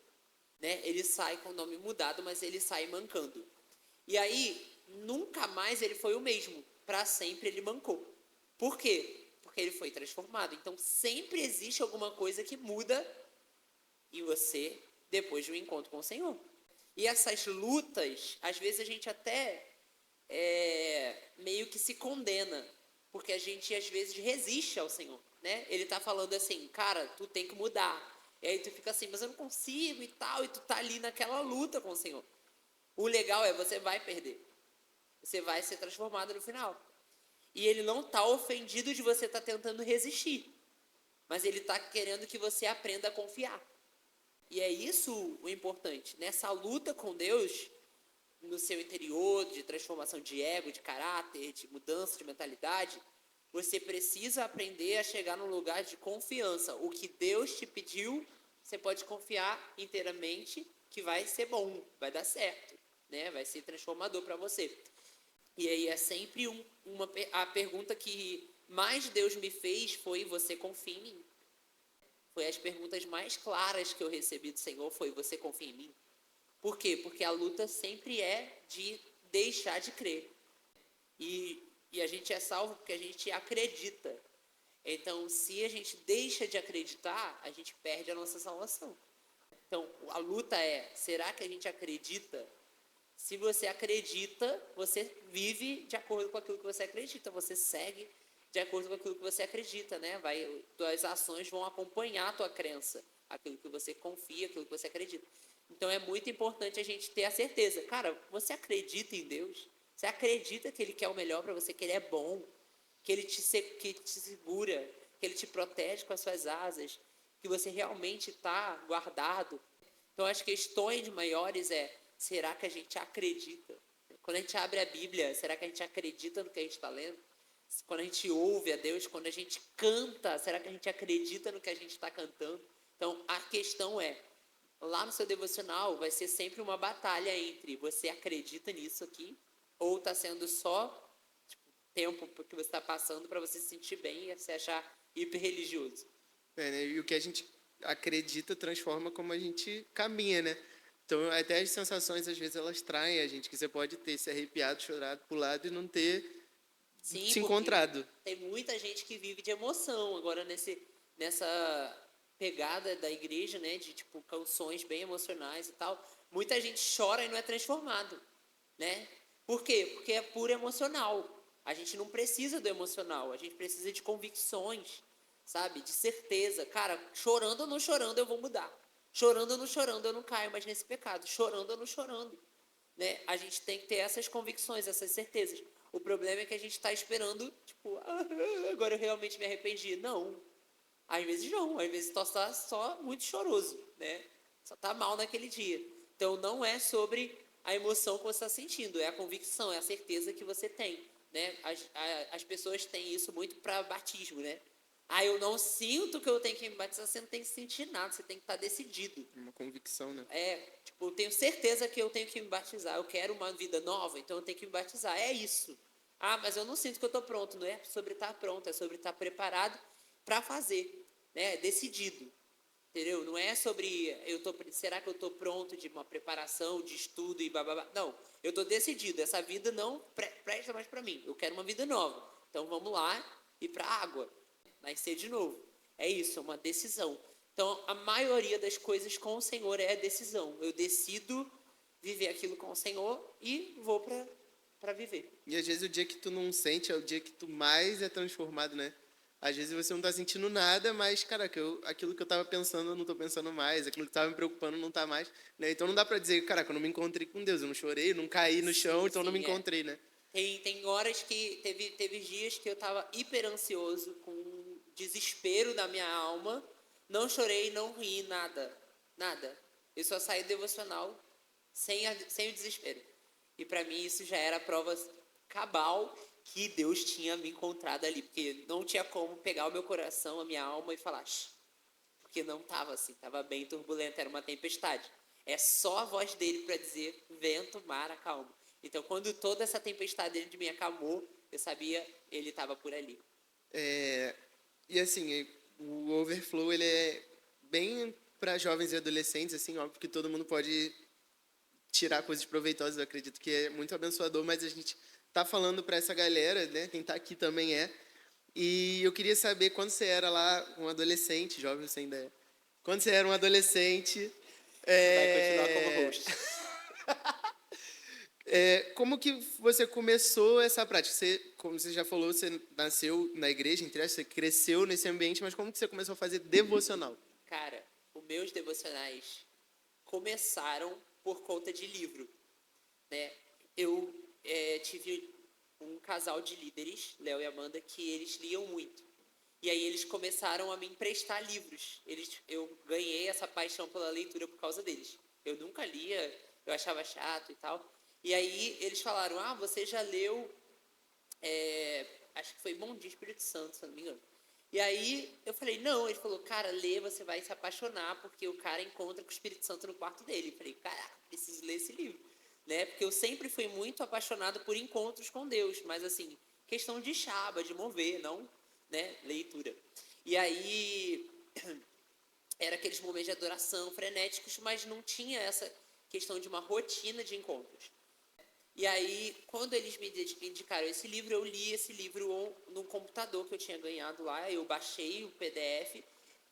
né? Ele sai com o nome mudado, mas ele sai mancando. E aí, nunca mais ele foi o mesmo. Para sempre ele mancou. Por quê? Porque ele foi transformado. Então, sempre existe alguma coisa que muda em você depois de um encontro com o Senhor. E essas lutas, às vezes a gente até meio que se condena, porque a gente às vezes resiste ao Senhor, né? Ele tá falando assim, cara, tu tem que mudar. E aí tu fica assim, mas eu não consigo e tal, e tu tá ali naquela luta com o Senhor. O legal é, você vai perder. Você vai ser transformado no final. E ele não tá ofendido de você estar tentando resistir, mas ele tá querendo que você aprenda a confiar. E é isso o importante. Nessa luta com Deus, no seu interior, de transformação de ego, de caráter, de mudança de mentalidade, você precisa aprender a chegar num lugar de confiança. O que Deus te pediu, você pode confiar inteiramente que vai ser bom, vai dar certo, né? Vai ser transformador para você. E aí é sempre a pergunta que mais Deus me fez foi: você confia em mim? Foi as perguntas mais claras que eu recebi do Senhor, foi: você confia em mim? Por quê? Porque a luta sempre é de deixar de crer. E a gente é salvo porque a gente acredita. Então, se a gente deixa de acreditar, a gente perde a nossa salvação. Então, a luta é: será que a gente acredita? Se você acredita, você vive de acordo com aquilo que você acredita. Você segue de acordo com aquilo que você acredita, né? Tuas ações vão acompanhar a tua crença, aquilo que você confia, aquilo que você acredita. Então é muito importante a gente ter a certeza. Cara, você acredita em Deus? Você acredita que Ele quer o melhor para você, que Ele é bom, que Ele que te segura, que Ele te protege com as suas asas, que você realmente está guardado? Então as questões maiores será que a gente acredita? Quando a gente abre a Bíblia, será que a gente acredita no que a gente está lendo? Quando a gente ouve a Deus, quando a gente canta, será que a gente acredita no que a gente está cantando? Então, a questão lá no seu devocional, vai ser sempre uma batalha entre: você acredita nisso aqui? ou está sendo só tipo, tempo que você está passando para você se sentir bem e se achar hiper religioso. Né? E o que a gente acredita transforma como a gente caminha, né? Então, até as sensações, às vezes, elas traem a gente, que você pode ter se arrepiado, chorado, pulado e não ter Sim, se porque encontrado. tem muita gente que vive de emoção agora nessa pegada da igreja, né, de tipo canções bem emocionais e tal. Muita gente chora e não é transformado, né? Por quê? Porque é puro emocional. A gente não precisa do emocional, a gente precisa de convicções, sabe? De certeza. Cara, chorando ou não chorando, eu vou mudar. Chorando ou não chorando, eu não caio mais nesse pecado. Chorando ou não chorando, né? A gente tem que ter essas convicções, essas certezas. O problema é que a gente está esperando, tipo, agora eu realmente me arrependi. Não. Às vezes não. Às vezes está só muito choroso, né? Só está mal naquele dia. Então não é sobre a emoção que você está sentindo, é a convicção, é a certeza que você tem, né? As pessoas têm isso muito para batismo, né? Ah, eu não sinto que eu tenho que me batizar. Você não tem que sentir nada, você tem que estar decidido. Uma convicção, né? Tipo, eu tenho certeza que eu tenho que me batizar. Eu quero uma vida nova, então eu tenho que me batizar. É isso. Ah, mas eu não sinto que eu estou pronto. Não é sobre estar pronto, é sobre estar preparado para fazer, né? Decidido, entendeu? Não é sobre será que eu estou pronto de uma preparação, de estudo e bababá. Não, eu estou decidido. Essa vida não presta mais para mim. Eu quero uma vida nova. Então vamos lá e para a água, nascer de novo. É isso, é uma decisão. Então, a maioria das coisas com o Senhor é a decisão. Eu decido viver aquilo com o Senhor e vou para viver. E às vezes o dia que tu não sente é o dia que tu mais é transformado, né? Às vezes você não tá sentindo nada, mas, caraca, aquilo que eu tava pensando, eu não tô pensando mais. Aquilo que tava me preocupando, não tá mais. Né? Então não dá pra dizer, caraca, eu não me encontrei com Deus. Eu não chorei, não caí no chão, então não me encontrei, né? Tem horas que... Teve dias que eu estava hiper ansioso, com desespero da minha alma. Não chorei, não ri, nada. Nada. Eu só saí do devocional sem o desespero. E para mim isso já era a prova cabal que Deus tinha me encontrado ali. Porque não tinha como pegar o meu coração, a minha alma e falar... Shh, porque não estava assim, estava bem turbulento, era uma tempestade. É só a voz dele para dizer, vento, mar, acalma. Então, quando toda essa tempestade dentro de mim acalmou, eu sabia ele estava por ali. E assim, o Overflow, ele é bem para jovens e adolescentes, assim, óbvio que todo mundo pode tirar coisas proveitosas, eu acredito que é muito abençoador, mas a gente tá falando para essa galera, né? Quem tá aqui também é. E eu queria saber quando você era lá um adolescente, jovem você ainda é. Quando você era um adolescente, Você vai continuar como é, host. como que você começou essa prática? Você, como você já falou, você nasceu na igreja, entre aspas, você cresceu nesse ambiente, mas como que você começou a fazer devocional? Cara, os meus devocionais começaram por conta de livro, né? Eu tive um casal de líderes, Léo e Amanda, que eles liam muito. E aí eles começaram a me emprestar livros. Eu ganhei essa paixão pela leitura por causa deles. Eu nunca lia, eu achava chato e tal. E aí eles falaram, você já leu, acho que foi Bom Dia Espírito Santo, se eu não me engano. E aí eu falei, não. Ele falou, cara, lê, você vai se apaixonar, porque o cara encontra com o Espírito Santo no quarto dele. Eu falei, caraca, preciso ler esse livro. Né? Porque eu sempre fui muito apaixonado por encontros com Deus, mas assim, questão de chaba, de mover, não, né, leitura. E aí era aqueles momentos de adoração frenéticos, mas não tinha essa questão de uma rotina de encontros. E aí, quando eles me indicaram esse livro, eu li esse livro no computador que eu tinha ganhado lá, eu baixei o PDF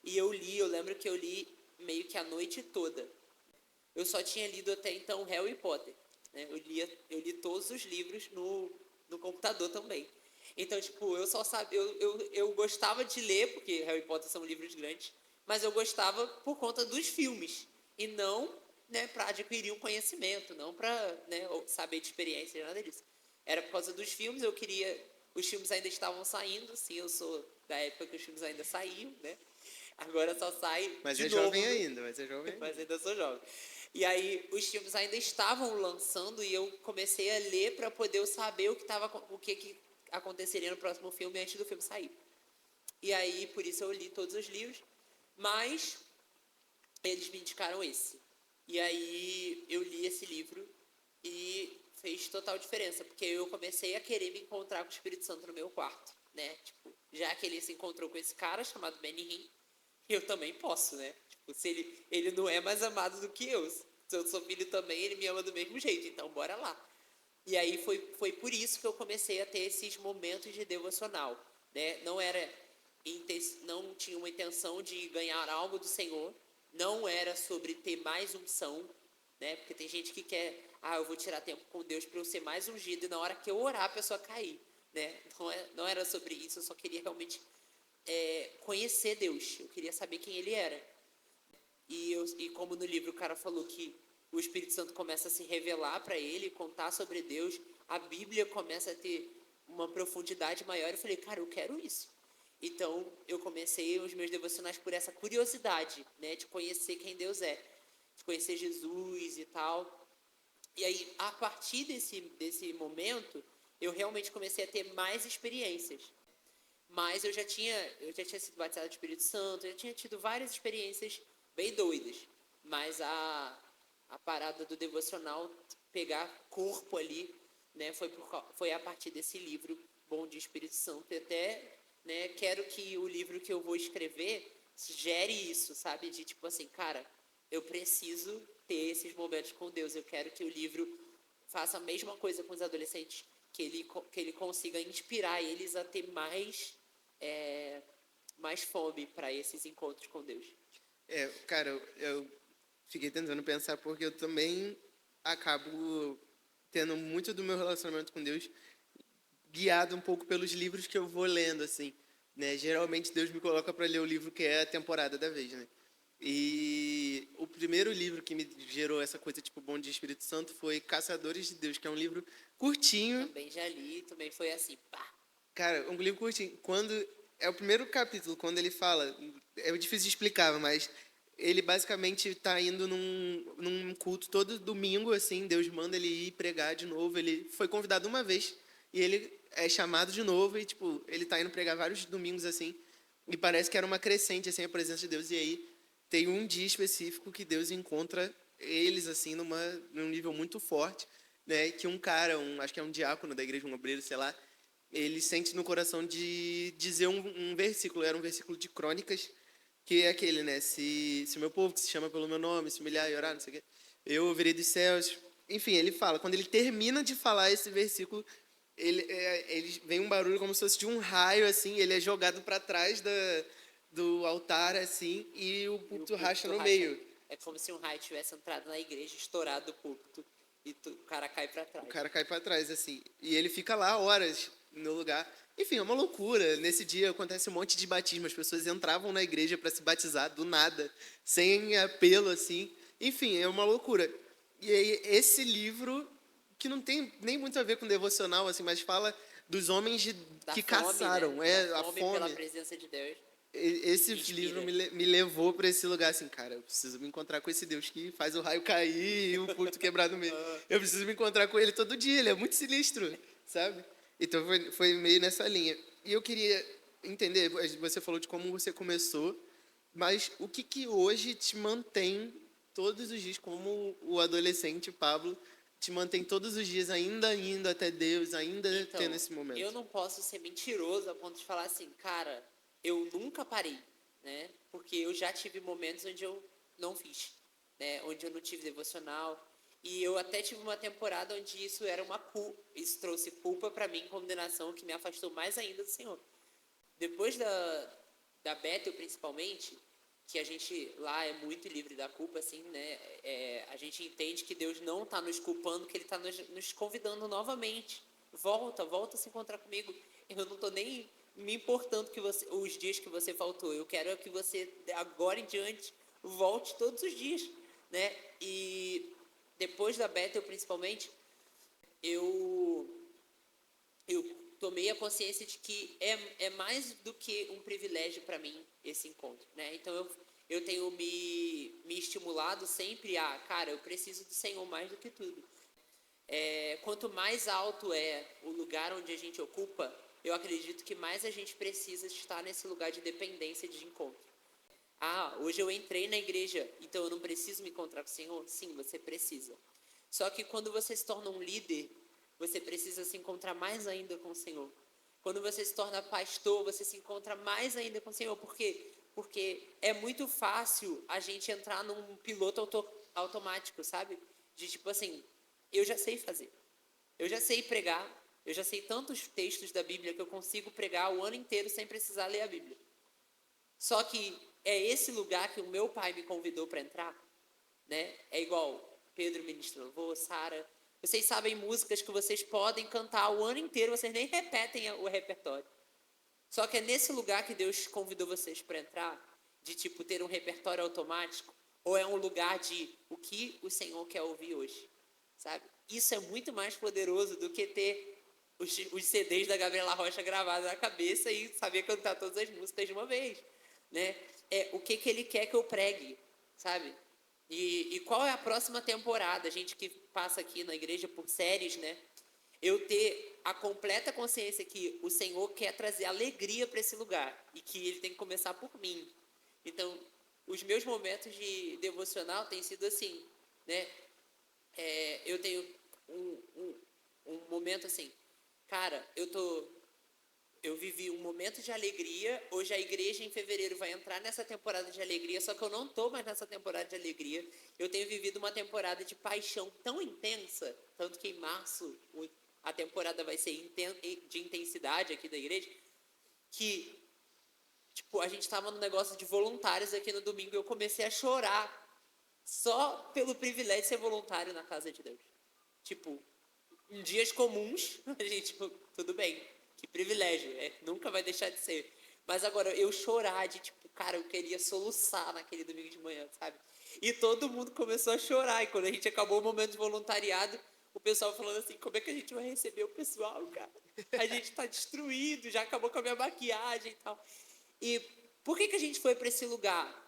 e eu lembro que eu li meio que a noite toda. Eu só tinha lido até então Harry Potter, né? Eu li todos os livros no computador também. Então, tipo, eu só sabia, eu gostava de ler, porque Harry Potter são livros grandes, mas eu gostava por conta dos filmes, e não, né, para adquirir um conhecimento, não para, né, saber de experiência, nada disso. Era por causa dos filmes, eu queria... Os filmes ainda estavam saindo, sim, eu sou da época que os filmes ainda saíam, né? Agora só sai Mas de é novo. jovem ainda, mas é jovem Mas ainda. ainda sou jovem. E aí os filmes ainda estavam lançando e eu comecei a ler para poder eu saber o que aconteceria no próximo filme antes do filme sair. E aí por isso eu li todos os livros, mas eles me indicaram esse. E aí eu li esse livro e fez total diferença, porque eu comecei a querer me encontrar com o Espírito Santo no meu quarto, né? Tipo, já que ele se encontrou com esse cara chamado Benny Hinn, eu também posso, né? Tipo, se ele não é mais amado do que eu. Se eu sou filho também, ele me ama do mesmo jeito, então bora lá. E aí foi por isso que eu comecei a ter esses momentos de devocional, né? Não tinha uma intenção de ganhar algo do Senhor, não era sobre ter mais unção, né? Porque tem gente que quer, eu vou tirar tempo com Deus para eu ser mais ungido e na hora que eu orar a pessoa cair, né? Não era sobre isso, eu só queria realmente conhecer Deus, eu queria saber quem Ele era. E como no livro o cara falou que o Espírito Santo começa a se revelar para ele, contar sobre Deus, a Bíblia começa a ter uma profundidade maior. Eu falei, cara, eu quero isso. Então, eu comecei os meus devocionais por essa curiosidade, né, de conhecer quem Deus é, de conhecer Jesus e tal. E aí, a partir desse momento, eu realmente comecei a ter mais experiências. Mas eu já tinha sido batizado do Espírito Santo, eu já tinha tido várias experiências bem doidas. Mas a parada do devocional, pegar corpo ali, né, foi a partir desse livro Bom Dia Espírito Santo. E até, né, quero que o livro que eu vou escrever gere isso, sabe? De tipo assim, cara, eu preciso ter esses momentos com Deus. Eu quero que o livro faça a mesma coisa com os adolescentes, que ele consiga inspirar eles a ter mais fome para esses encontros com Deus. Cara, eu fiquei tentando pensar porque eu também acabo tendo muito do meu relacionamento com Deus guiado um pouco pelos livros que eu vou lendo, assim, né? Geralmente Deus me coloca para ler o livro que é a temporada da vez, né? E o primeiro livro que me gerou essa coisa tipo Bom Dia Espírito Santo foi Caçadores de Deus, que é um livro curtinho. Também já li, também foi assim, pá. Cara, um livro curtinho. Quando é o primeiro capítulo, quando ele fala, é difícil de explicar, mas ele basicamente está indo num culto todo domingo, assim, Deus manda ele ir pregar de novo. Ele foi convidado uma vez e ele é chamado de novo e, tipo, ele está indo pregar vários domingos, assim, e parece que era uma crescente, assim, a presença de Deus. E aí tem um dia específico que Deus encontra eles, assim, num nível muito forte, né, que um cara, acho que é um diácono da igreja, um obreiro, sei lá, ele sente no coração de dizer um versículo, era um versículo de Crônicas, que é aquele, né? Se o meu povo que se chama pelo meu nome, se humilhar e orar, não sei o quê, eu ouvirei dos céus. Enfim, ele fala, quando ele termina de falar esse versículo, ele vem um barulho como se fosse de um raio, assim, ele é jogado para trás do altar, assim, e o púlpito racha no meio. É como se um raio tivesse entrado na igreja, estourado o púlpito, e o cara cai para trás. O cara cai para trás, assim. E ele fica lá horas no lugar. Enfim, é uma loucura. Nesse dia acontece um monte de batismo. As pessoas entravam na igreja para se batizar do nada, sem apelo, assim. Enfim, é uma loucura. E aí, esse livro, que não tem nem muito a ver com devocional, assim, mas fala dos homens que caçaram. Né? A fome fome. pela presença de Deus. Esse livro me levou para esse lugar, assim, cara, eu preciso me encontrar com esse Deus que faz o raio cair e o púlpito quebrar no meio. Eu preciso me encontrar com ele todo dia, ele é muito sinistro, sabe? Então foi meio nessa linha. E eu queria entender, você falou de como você começou, mas o que hoje te mantém todos os dias, como o adolescente Pablo, te mantém todos os dias ainda indo até Deus, ainda tendo esse momento? Eu não posso ser mentiroso a ponto de falar assim, cara, eu nunca parei, né? Porque eu já tive momentos onde eu não fiz, né? Onde eu não tive devocional. E eu até tive uma temporada onde isso era isso trouxe culpa para mim, condenação, que me afastou mais ainda do Senhor. Depois da Bethel, principalmente, que a gente lá é muito livre da culpa, assim, né? A gente entende que Deus não está nos culpando, que Ele está nos convidando novamente. Volta a se encontrar comigo. Eu não estou nem me importando os dias que você faltou. Eu quero que você, agora em diante, volte todos os dias, né? E depois da Bethel, principalmente, eu tomei a consciência de que é mais do que um privilégio para mim esse encontro, né? Então eu tenho me estimulado sempre cara, eu preciso do Senhor mais do que tudo. Quanto mais alto é o lugar onde a gente ocupa, eu acredito que mais a gente precisa estar nesse lugar de dependência de encontro. Hoje eu entrei na igreja, então eu não preciso me encontrar com o Senhor? Sim, você precisa. Só que quando você se torna um líder, você precisa se encontrar mais ainda com o Senhor. Quando você se torna pastor, você se encontra mais ainda com o Senhor. Por quê? Porque é muito fácil a gente entrar num piloto automático, sabe? De tipo assim, eu já sei fazer. Eu já sei pregar. Eu já sei tantos textos da Bíblia que eu consigo pregar o ano inteiro sem precisar ler a Bíblia. Só que é esse lugar que o meu pai me convidou para entrar, né? É igual Pedro ministra louvor, Sara. Vocês sabem músicas que vocês podem cantar o ano inteiro, vocês nem repetem o repertório. Só que é nesse lugar que Deus convidou vocês para entrar, de tipo ter um repertório automático, ou é um lugar de o que o Senhor quer ouvir hoje, sabe? Isso é muito mais poderoso do que ter os CDs da Gabriela Rocha gravados na cabeça e saber cantar todas as músicas de uma vez, né? É o que Ele quer que eu pregue, sabe? E qual é a próxima temporada? A gente que passa aqui na igreja por séries, né? Eu ter a completa consciência que o Senhor quer trazer alegria para esse lugar e que Ele tem que começar por mim. Então, os meus momentos de devocional têm sido assim, né? Eu tenho um momento assim, cara, eu vivi um momento de alegria. Hoje a igreja em fevereiro vai entrar nessa temporada de alegria, só que eu não estou mais nessa temporada de alegria. Eu tenho vivido uma temporada de paixão tão intensa, tanto que em março a temporada vai ser de intensidade aqui da igreja, que tipo, a gente estava no negócio de voluntários aqui no domingo e eu comecei a chorar só pelo privilégio de ser voluntário na casa de Deus. Tipo, em dias comuns, a gente, tudo bem, que privilégio, nunca vai deixar de ser. Mas agora, eu chorar de, tipo, cara, eu queria soluçar naquele domingo de manhã, sabe? E todo mundo começou a chorar. E quando a gente acabou o momento de voluntariado, o pessoal falando assim, como é que a gente vai receber o pessoal, cara? A gente tá destruído, já acabou com a minha maquiagem e tal. E por que a gente foi para esse lugar?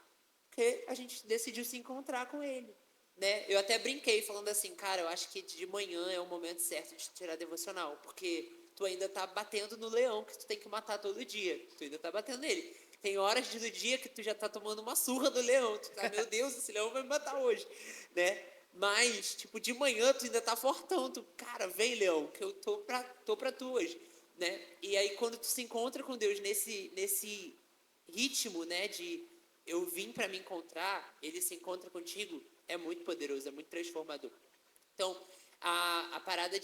Porque a gente decidiu se encontrar com ele, né? Eu até brinquei falando assim, cara, eu acho que de manhã é o momento certo de tirar devocional, porque tu ainda tá batendo no leão que tu tem que matar todo dia. Tu ainda tá batendo nele. Tem horas do dia que tu já tá tomando uma surra do leão. Tu tá, meu Deus, esse leão vai me matar hoje, né? Mas, tipo, de manhã tu ainda tá fortão. Tu, cara, vem, leão, que eu tô pra tu hoje, né? E aí, quando tu se encontra com Deus nesse ritmo, né, de eu vim para me encontrar, ele se encontra contigo, é muito poderoso, é muito transformador. Então, a parada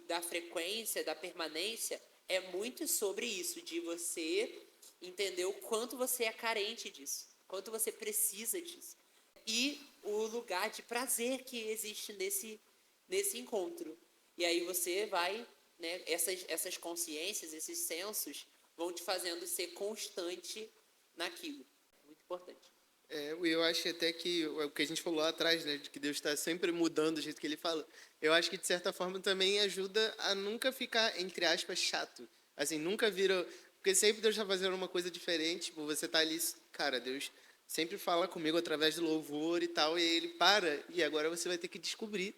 da frequência, da permanência, é muito sobre isso, de você entender o quanto você é carente disso, quanto você precisa disso. E o lugar de prazer que existe nesse encontro. E aí você vai, né, essas consciências, esses sensos, vão te fazendo ser constante naquilo. Muito importante. Eu acho até que o que a gente falou lá atrás, né, de que Deus está sempre mudando o jeito que Ele fala, eu acho que de certa forma também ajuda a nunca ficar, entre aspas, chato. Assim, nunca vira. Porque sempre Deus está fazendo uma coisa diferente, tipo, você tá ali, cara, Deus sempre fala comigo através do louvor e tal, e Ele para, e agora você vai ter que descobrir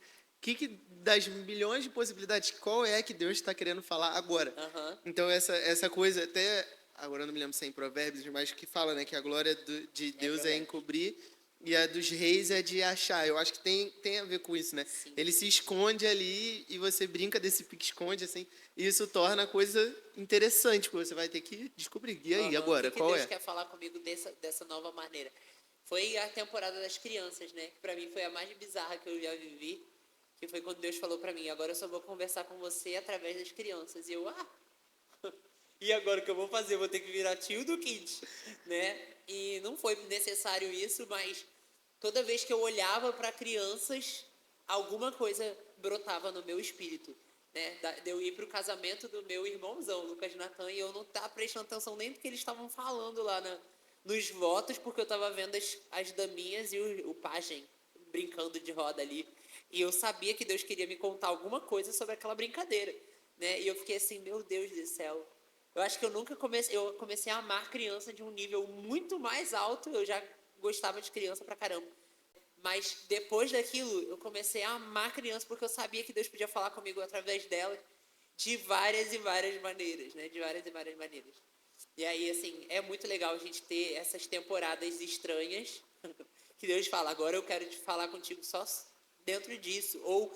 das milhões de possibilidades, qual é que Deus está querendo falar agora. Uhum. Então, essa coisa, até agora eu não me lembro se é em Provérbios, mas que fala, né, que a glória de Deus é encobrir e a dos reis é de achar. Eu acho que tem a ver com isso, né? Sim. Ele se esconde ali e você brinca desse pique-esconde, assim, e isso torna a coisa interessante, porque você vai ter que descobrir. E aí, agora, O que qual Deus é? quer falar comigo dessa nova maneira? Foi a temporada das crianças, né? Que pra mim foi a mais bizarra que eu já vivi. Que foi quando Deus falou pra mim, agora eu só vou conversar com você através das crianças. E eu, e agora o que eu vou fazer? Eu vou ter que virar tio do Kid, né? E não foi necessário isso, mas toda vez que eu olhava para crianças, alguma coisa brotava no meu espírito, né? De eu ir para o casamento do meu irmãozão, Lucas Natan, e eu não estava prestando atenção nem do que eles estavam falando lá nos votos, porque eu estava vendo as daminhas e o pajem brincando de roda ali. E eu sabia que Deus queria me contar alguma coisa sobre aquela brincadeira, né? E eu fiquei assim, meu Deus do céu. Eu acho que eu comecei a amar criança de um nível muito mais alto. Eu já gostava de criança pra caramba. Mas depois daquilo, eu comecei a amar criança porque eu sabia que Deus podia falar comigo através dela de várias e várias maneiras, né? De várias e várias maneiras. E aí, assim, é muito legal a gente ter essas temporadas estranhas que Deus fala, agora eu quero te falar contigo só dentro disso. Ou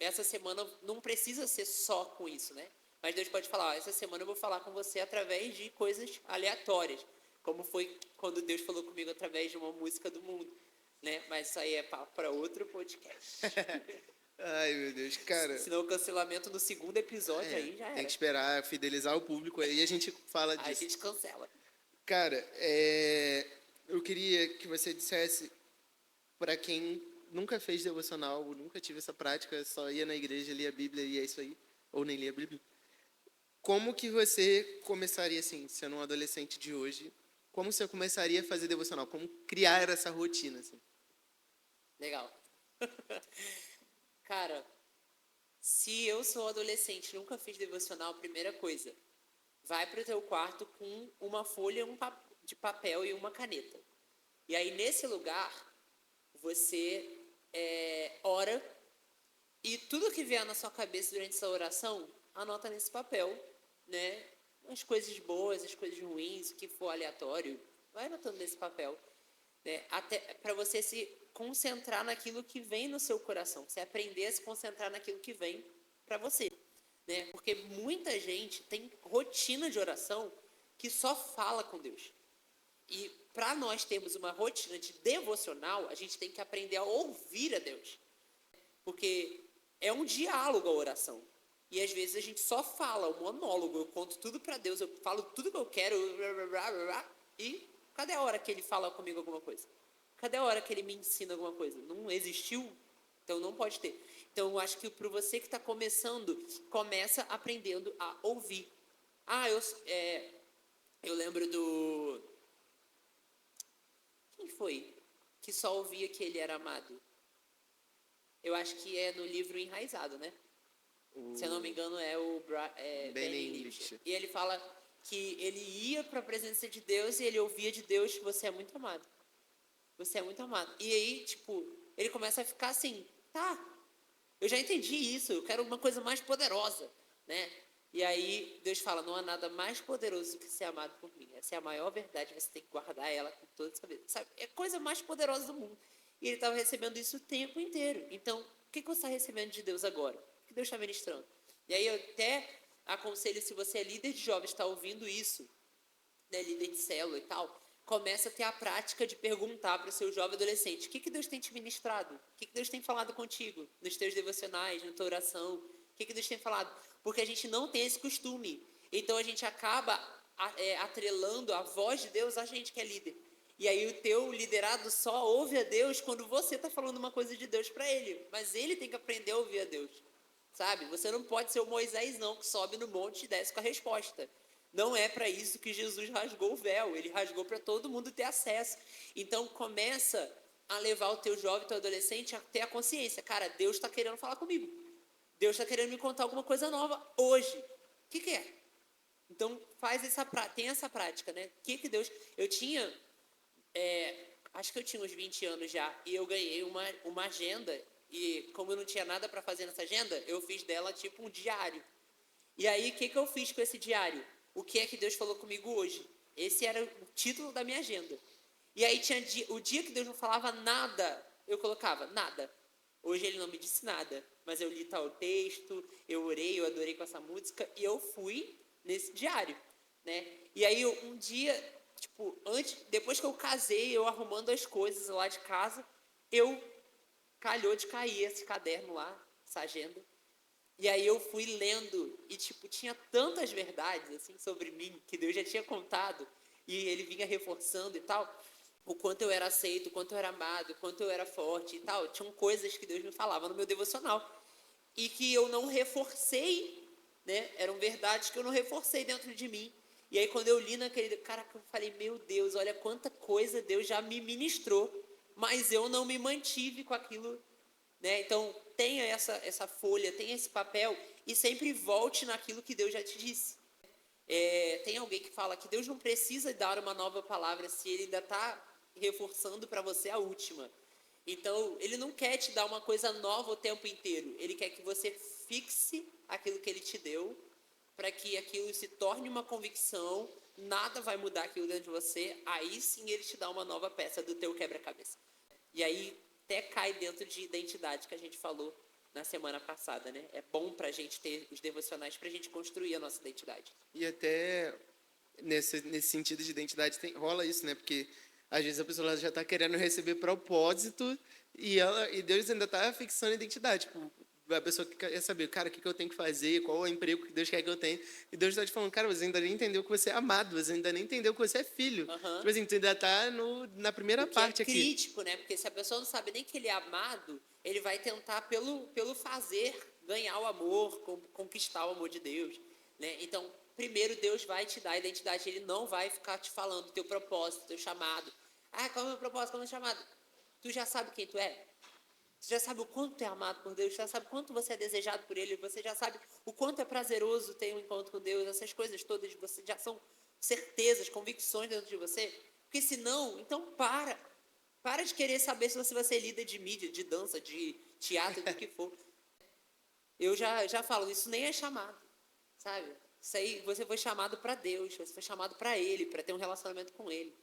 essa semana não precisa ser só com isso, né? Mas Deus pode falar, essa semana eu vou falar com você através de coisas aleatórias, como foi quando Deus falou comigo através de uma música do mundo, né? Mas isso aí é papo para outro podcast. Ai, meu Deus, cara. Senão o cancelamento no segundo episódio aí já Tem era. que esperar fidelizar o público aí e a gente fala Aí a disso. gente cancela. Cara, eu queria que você dissesse para quem nunca fez devocional, nunca tive essa prática, só ia na igreja, lia a Bíblia e é isso aí, ou nem lia a Bíblia. Como que você começaria assim, sendo um adolescente de hoje? Como você começaria a fazer devocional? Como criar essa rotina assim? Legal. Cara, se eu sou adolescente e nunca fiz devocional, primeira coisa, vai pro teu quarto com uma folha de papel e uma caneta. E aí, nesse lugar, você ora e tudo que vier na sua cabeça durante essa oração, anota nesse papel, né? As coisas boas, as coisas ruins, o que for aleatório, vai anotando nesse papel, né? Até para você se concentrar naquilo que vem no seu coração, você aprender a se concentrar naquilo que vem para você, né? Porque muita gente tem rotina de oração que só fala com Deus. E para nós termos uma rotina de devocional, a gente tem que aprender a ouvir a Deus. Porque é um diálogo a oração. E às vezes a gente só fala, um monólogo, eu conto tudo para Deus, eu falo tudo que eu quero, e cadê a hora que ele fala comigo alguma coisa? Cadê a hora que ele me ensina alguma coisa? Não existiu? Então não pode ter. Então eu acho que para você que está começando, começa aprendendo a ouvir. Eu lembro do... Quem foi que só ouvia que ele era amado? Eu acho que é no livro Enraizado, né? Se eu não me engano, é o Benny Lipscher. E ele fala que ele ia para a presença de Deus e ele ouvia de Deus: você é muito amado. Você é muito amado. E aí, tipo, ele começa a ficar assim: tá, eu já entendi isso, eu quero uma coisa mais poderosa, né? E aí Deus fala: não há nada mais poderoso do que ser amado por mim. Essa é a maior verdade, você tem que guardar ela com toda a sua vida. Sabe? É a coisa mais poderosa do mundo. E ele estava recebendo isso o tempo inteiro. Então, o que você está recebendo de Deus agora? O que Deus está ministrando? E aí eu até aconselho, se você é líder de jovens, está ouvindo isso, né, líder de célula e tal, começa a ter a prática de perguntar para o seu jovem adolescente: o que Deus tem te ministrado? O que Deus tem falado contigo? Nos teus devocionais, na tua oração? O que Deus tem falado? Porque a gente não tem esse costume. Então a gente acaba atrelando a voz de Deus a gente que é líder. E aí o teu liderado só ouve a Deus quando você está falando uma coisa de Deus para ele. Mas ele tem que aprender a ouvir a Deus. Sabe? Você não pode ser o Moisés não, que sobe no monte e desce com a resposta. Não é para isso que Jesus rasgou o véu. Ele rasgou para todo mundo ter acesso. Então começa a levar o teu jovem, teu adolescente a ter a consciência. Cara, Deus está querendo falar comigo. Deus está querendo me contar alguma coisa nova hoje. O que é? Então tem essa prática, né? O que Deus... Eu tinha... acho que eu tinha uns 20 anos já. E eu ganhei uma agenda. E como eu não tinha nada para fazer nessa agenda, eu fiz dela tipo um diário. E aí, o que eu fiz com esse diário? O que é que Deus falou comigo hoje? Esse era o título da minha agenda. E aí, o dia que Deus não falava nada, eu colocava nada. Hoje ele não me disse nada, mas eu li tal texto, eu orei, eu adorei com essa música, e eu fui nesse diário, né? E aí, um dia, tipo, depois que eu casei, eu arrumando as coisas lá de casa, calhou de cair esse caderno lá, essa agenda. E aí eu fui lendo e, tipo, tinha tantas verdades, assim, sobre mim, que Deus já tinha contado, e ele vinha reforçando e tal, o quanto eu era aceito, o quanto eu era amado, o quanto eu era forte e tal. Tinham coisas que Deus me falava no meu devocional e que eu não reforcei, né? Eram verdades que eu não reforcei dentro de mim. E aí quando eu li naquele... Cara, eu falei: meu Deus, olha quanta coisa Deus já me ministrou, mas eu não me mantive com aquilo, né? Então, tenha essa folha, tenha esse papel e sempre volte naquilo que Deus já te disse. Tem alguém que fala que Deus não precisa dar uma nova palavra se ele ainda está reforçando para você a última. Então, ele não quer te dar uma coisa nova o tempo inteiro. Ele quer que você fixe aquilo que ele te deu, para que aquilo se torne uma convicção, nada vai mudar aquilo dentro de você, aí sim ele te dá uma nova peça do teu quebra-cabeça. E aí, até cai dentro de identidade que a gente falou na semana passada, né? É bom pra gente ter os devocionais pra gente construir a nossa identidade. E até nesse sentido de identidade rola isso, né? Porque às vezes a pessoa ela já está querendo receber propósito e Deus ainda está fixando a identidade. Tipo, a pessoa que quer saber, cara, o que eu tenho que fazer, qual é o emprego que Deus quer que eu tenha. E Deus está te falando, cara, você ainda nem entendeu que você é amado, você ainda nem entendeu que você é filho. Uhum. Tipo assim, tu ainda está na primeira O que parte é aqui. crítico, né? Porque se a pessoa não sabe nem que ele é amado, ele vai tentar, pelo fazer, ganhar o amor, conquistar o amor de Deus, né? Então, primeiro Deus vai te dar a identidade, ele não vai ficar te falando o teu propósito, teu chamado. Ah, qual é o meu propósito, qual é o meu chamado? Tu já sabe quem tu é? Você já sabe o quanto tu é amado por Deus, você já sabe o quanto você é desejado por Ele, você já sabe o quanto é prazeroso ter um encontro com Deus, essas coisas todas você já são certezas, convicções dentro de você. Porque senão, então para de querer saber se você vai ser líder de mídia, de dança, de teatro, do que for. Eu já falo, isso nem é chamado, sabe? Isso aí, você foi chamado para Deus, você foi chamado para Ele, para ter um relacionamento com Ele.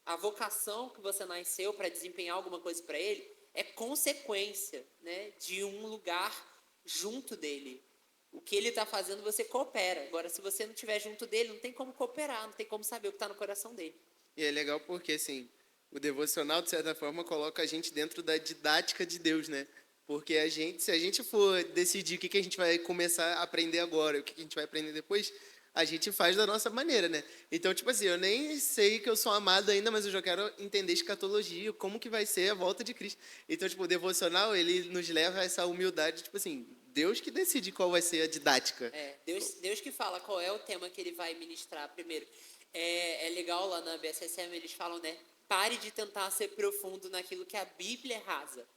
A vocação que você nasceu para desempenhar alguma coisa para Ele é consequência, né, de um lugar junto dele. O que ele está fazendo, você coopera. Agora, se você não estiver junto dele, não tem como cooperar, não tem como saber o que está no coração dele. E é legal porque, assim, o devocional, de certa forma, coloca a gente dentro da didática de Deus, né? Porque se a gente for decidir o que a gente vai começar a aprender agora, o que a gente vai aprender depois, a gente faz da nossa maneira, né? Então, tipo assim, eu nem sei que eu sou amado ainda, mas eu já quero entender escatologia, como que vai ser a volta de Cristo. Então, tipo, o devocional, ele nos leva a essa humildade, tipo assim, Deus que decide qual vai ser a didática. Deus que fala qual é o tema que ele vai ministrar primeiro. É legal lá na BSSM, eles falam, né? Pare de tentar ser profundo naquilo que a Bíblia é rasa,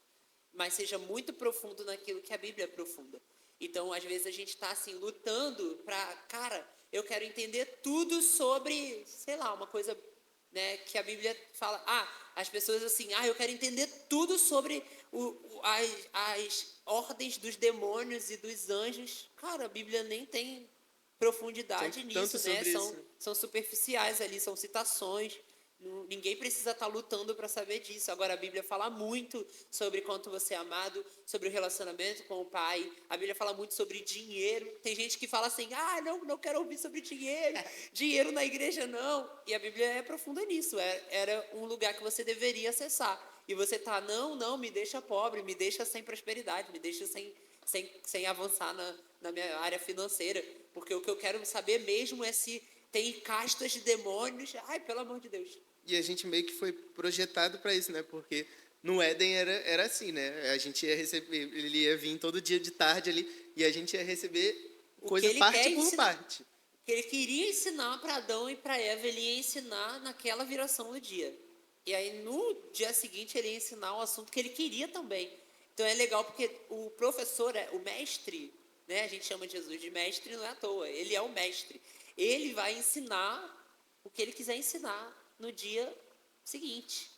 mas seja muito profundo naquilo que a Bíblia é profunda. Então, às vezes, a gente está assim, lutando para, cara, eu quero entender tudo sobre, sei lá, uma coisa, né, que a Bíblia fala. As pessoas assim, eu quero entender tudo sobre as ordens dos demônios e dos anjos. Cara, a Bíblia nem tem profundidade nisso, né? Sobre isso. São superficiais ali, são citações. Ninguém precisa estar lutando para saber disso. Agora, a Bíblia fala muito sobre quanto você é amado, sobre o relacionamento com o Pai. A Bíblia fala muito sobre dinheiro. Tem gente que fala assim, não quero ouvir sobre dinheiro. Dinheiro na igreja, não. E a Bíblia é profunda nisso. Era um lugar que você deveria acessar. E você tá, não, me deixa pobre, me deixa sem prosperidade, me deixa sem avançar na minha área financeira. Porque o que eu quero saber mesmo é se tem castas de demônios. Ai, pelo amor de Deus. E a gente meio que foi projetado para isso, né? Porque no Éden era assim, né? A gente ia receber, ele ia vir todo dia de tarde ali e a gente ia receber coisa parte por parte. O que ele queria ensinar para Adão e para Eva, ele ia ensinar naquela viração do dia. E aí no dia seguinte ele ia ensinar o assunto que ele queria também. Então é legal porque o professor, o mestre, né? A gente chama Jesus de mestre não é à toa, ele é o mestre. Ele vai ensinar o que ele quiser ensinar no dia seguinte,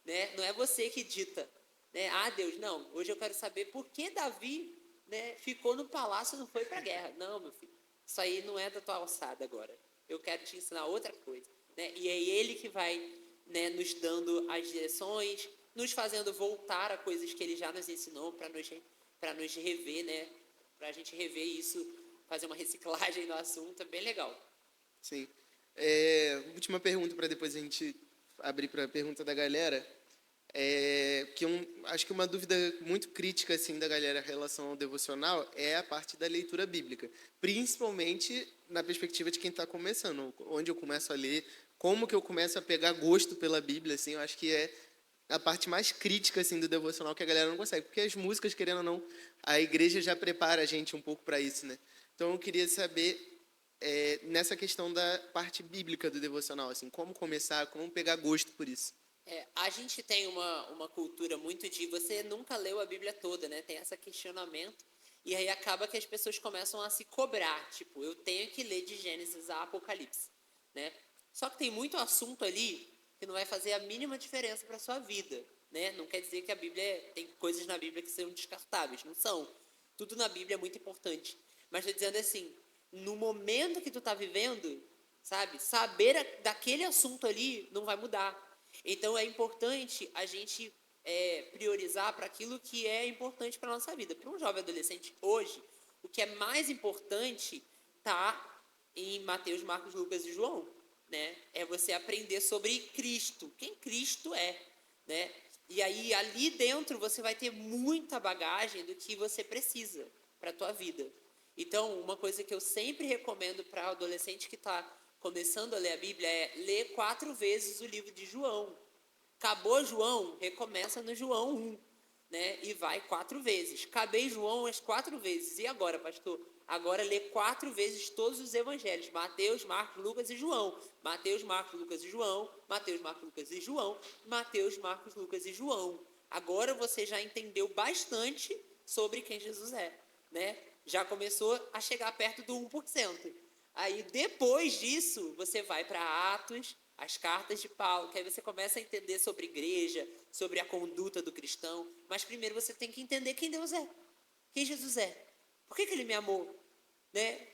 né? Não é você que dita, né? Deus, não, hoje eu quero saber por que Davi, né, ficou no palácio e não foi para a guerra. Não, meu filho, isso aí não é da tua alçada agora. Eu quero te ensinar outra coisa, né? E é ele que vai, né, nos dando as direções, nos fazendo voltar a coisas que ele já nos ensinou para nos rever, né? Para a gente rever isso, fazer uma reciclagem no assunto, é bem legal. Sim. Última pergunta para depois a gente abrir para a pergunta da galera. Acho que uma dúvida muito crítica assim da galera em relação ao devocional é a parte da leitura bíblica, principalmente na perspectiva de quem está começando, onde eu começo a ler, como que eu começo a pegar gosto pela Bíblia, assim, eu acho que é a parte mais crítica assim do devocional que a galera não consegue, porque as músicas, querendo ou não, a igreja já prepara a gente um pouco para isso, né? Então eu queria saber nessa questão da parte bíblica do devocional, assim, como começar, como pegar gosto por isso. A gente tem uma cultura muito de você nunca leu a Bíblia toda, né? Tem esse questionamento. E aí acaba que as pessoas começam a se cobrar. Tipo, eu tenho que ler de Gênesis a Apocalipse, né? Só que tem muito assunto ali que não vai fazer a mínima diferença para a sua vida, né? Não quer dizer que a Bíblia... Tem coisas na Bíblia que são descartáveis. Não são. Tudo na Bíblia é muito importante. Mas estou dizendo assim, no momento que tu está vivendo, sabe? Saber daquele assunto ali não vai mudar. Então, é importante a gente priorizar para aquilo que é importante para a nossa vida. Para um jovem adolescente hoje, o que é mais importante está em Mateus, Marcos, Lucas e João, né? É você aprender sobre Cristo, quem Cristo é, né? E aí ali dentro você vai ter muita bagagem do que você precisa para a tua vida. Então, uma coisa que eu sempre recomendo para adolescente que está começando a ler a Bíblia é ler 4 vezes o livro de João. Acabou João, recomeça no João 1, né? E vai 4 vezes. Acabei João as 4 vezes. E agora, pastor? Agora lê 4 vezes todos os evangelhos. Mateus, Marcos, Lucas e João. Mateus, Marcos, Lucas e João. Mateus, Marcos, Lucas e João. Mateus, Marcos, Lucas e João. Agora você já entendeu bastante sobre quem Jesus é, né? Já começou a chegar perto do 1%. Aí, depois disso, você vai para Atos, as cartas de Paulo, que aí você começa a entender sobre igreja, sobre a conduta do cristão. Mas primeiro você tem que entender quem Deus é, quem Jesus é. Por que ele me amou? Né?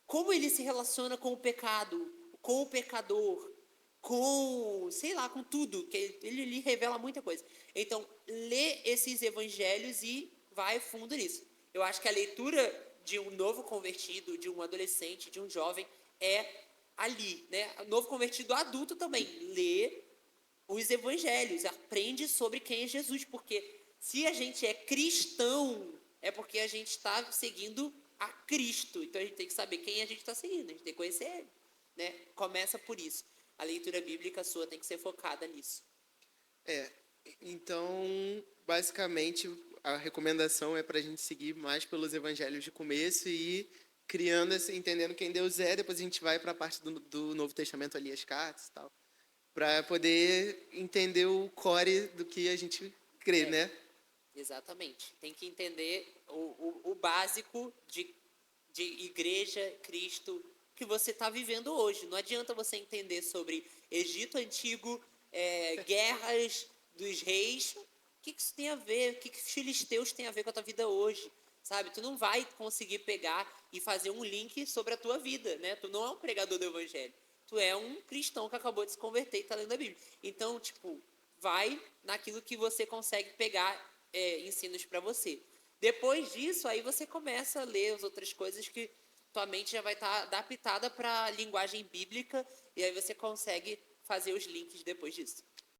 Como ele se relaciona com o pecado, com o pecador, com, sei lá, com tudo, que ele lhe revela muita coisa. Então, lê esses evangelhos e vai fundo nisso. Eu acho que a leitura de um novo convertido, de um adolescente, de um jovem, é ali, né? O novo convertido adulto também lê os evangelhos, aprende sobre quem é Jesus, porque se a gente é cristão, é porque a gente está seguindo a Cristo. Então a gente tem que saber quem a gente está seguindo, a gente tem que conhecer ele, né? Começa por isso. A leitura bíblica sua tem que ser focada nisso. Então, basicamente, a recomendação é para a gente seguir mais pelos evangelhos de começo e ir criando, entendendo quem Deus é. Depois a gente vai para a parte do Novo Testamento ali, as cartas e tal, para poder entender o core do que a gente crê, né? Exatamente. Tem que entender o básico de igreja, Cristo, que você está vivendo hoje. Não adianta você entender sobre Egito Antigo, guerras dos reis. O que isso tem a ver? O que os filisteus têm a ver com a tua vida hoje? Sabe? Tu não vai conseguir pegar e fazer um link sobre a tua vida, né? Tu não é um pregador do evangelho. Tu é um cristão que acabou de se converter e está lendo a Bíblia. Então, tipo, vai naquilo que você consegue pegar ensinos para você. Depois disso, aí você começa a ler as outras coisas que tua mente já vai estar adaptada para a linguagem bíblica e aí você consegue fazer os links depois disso.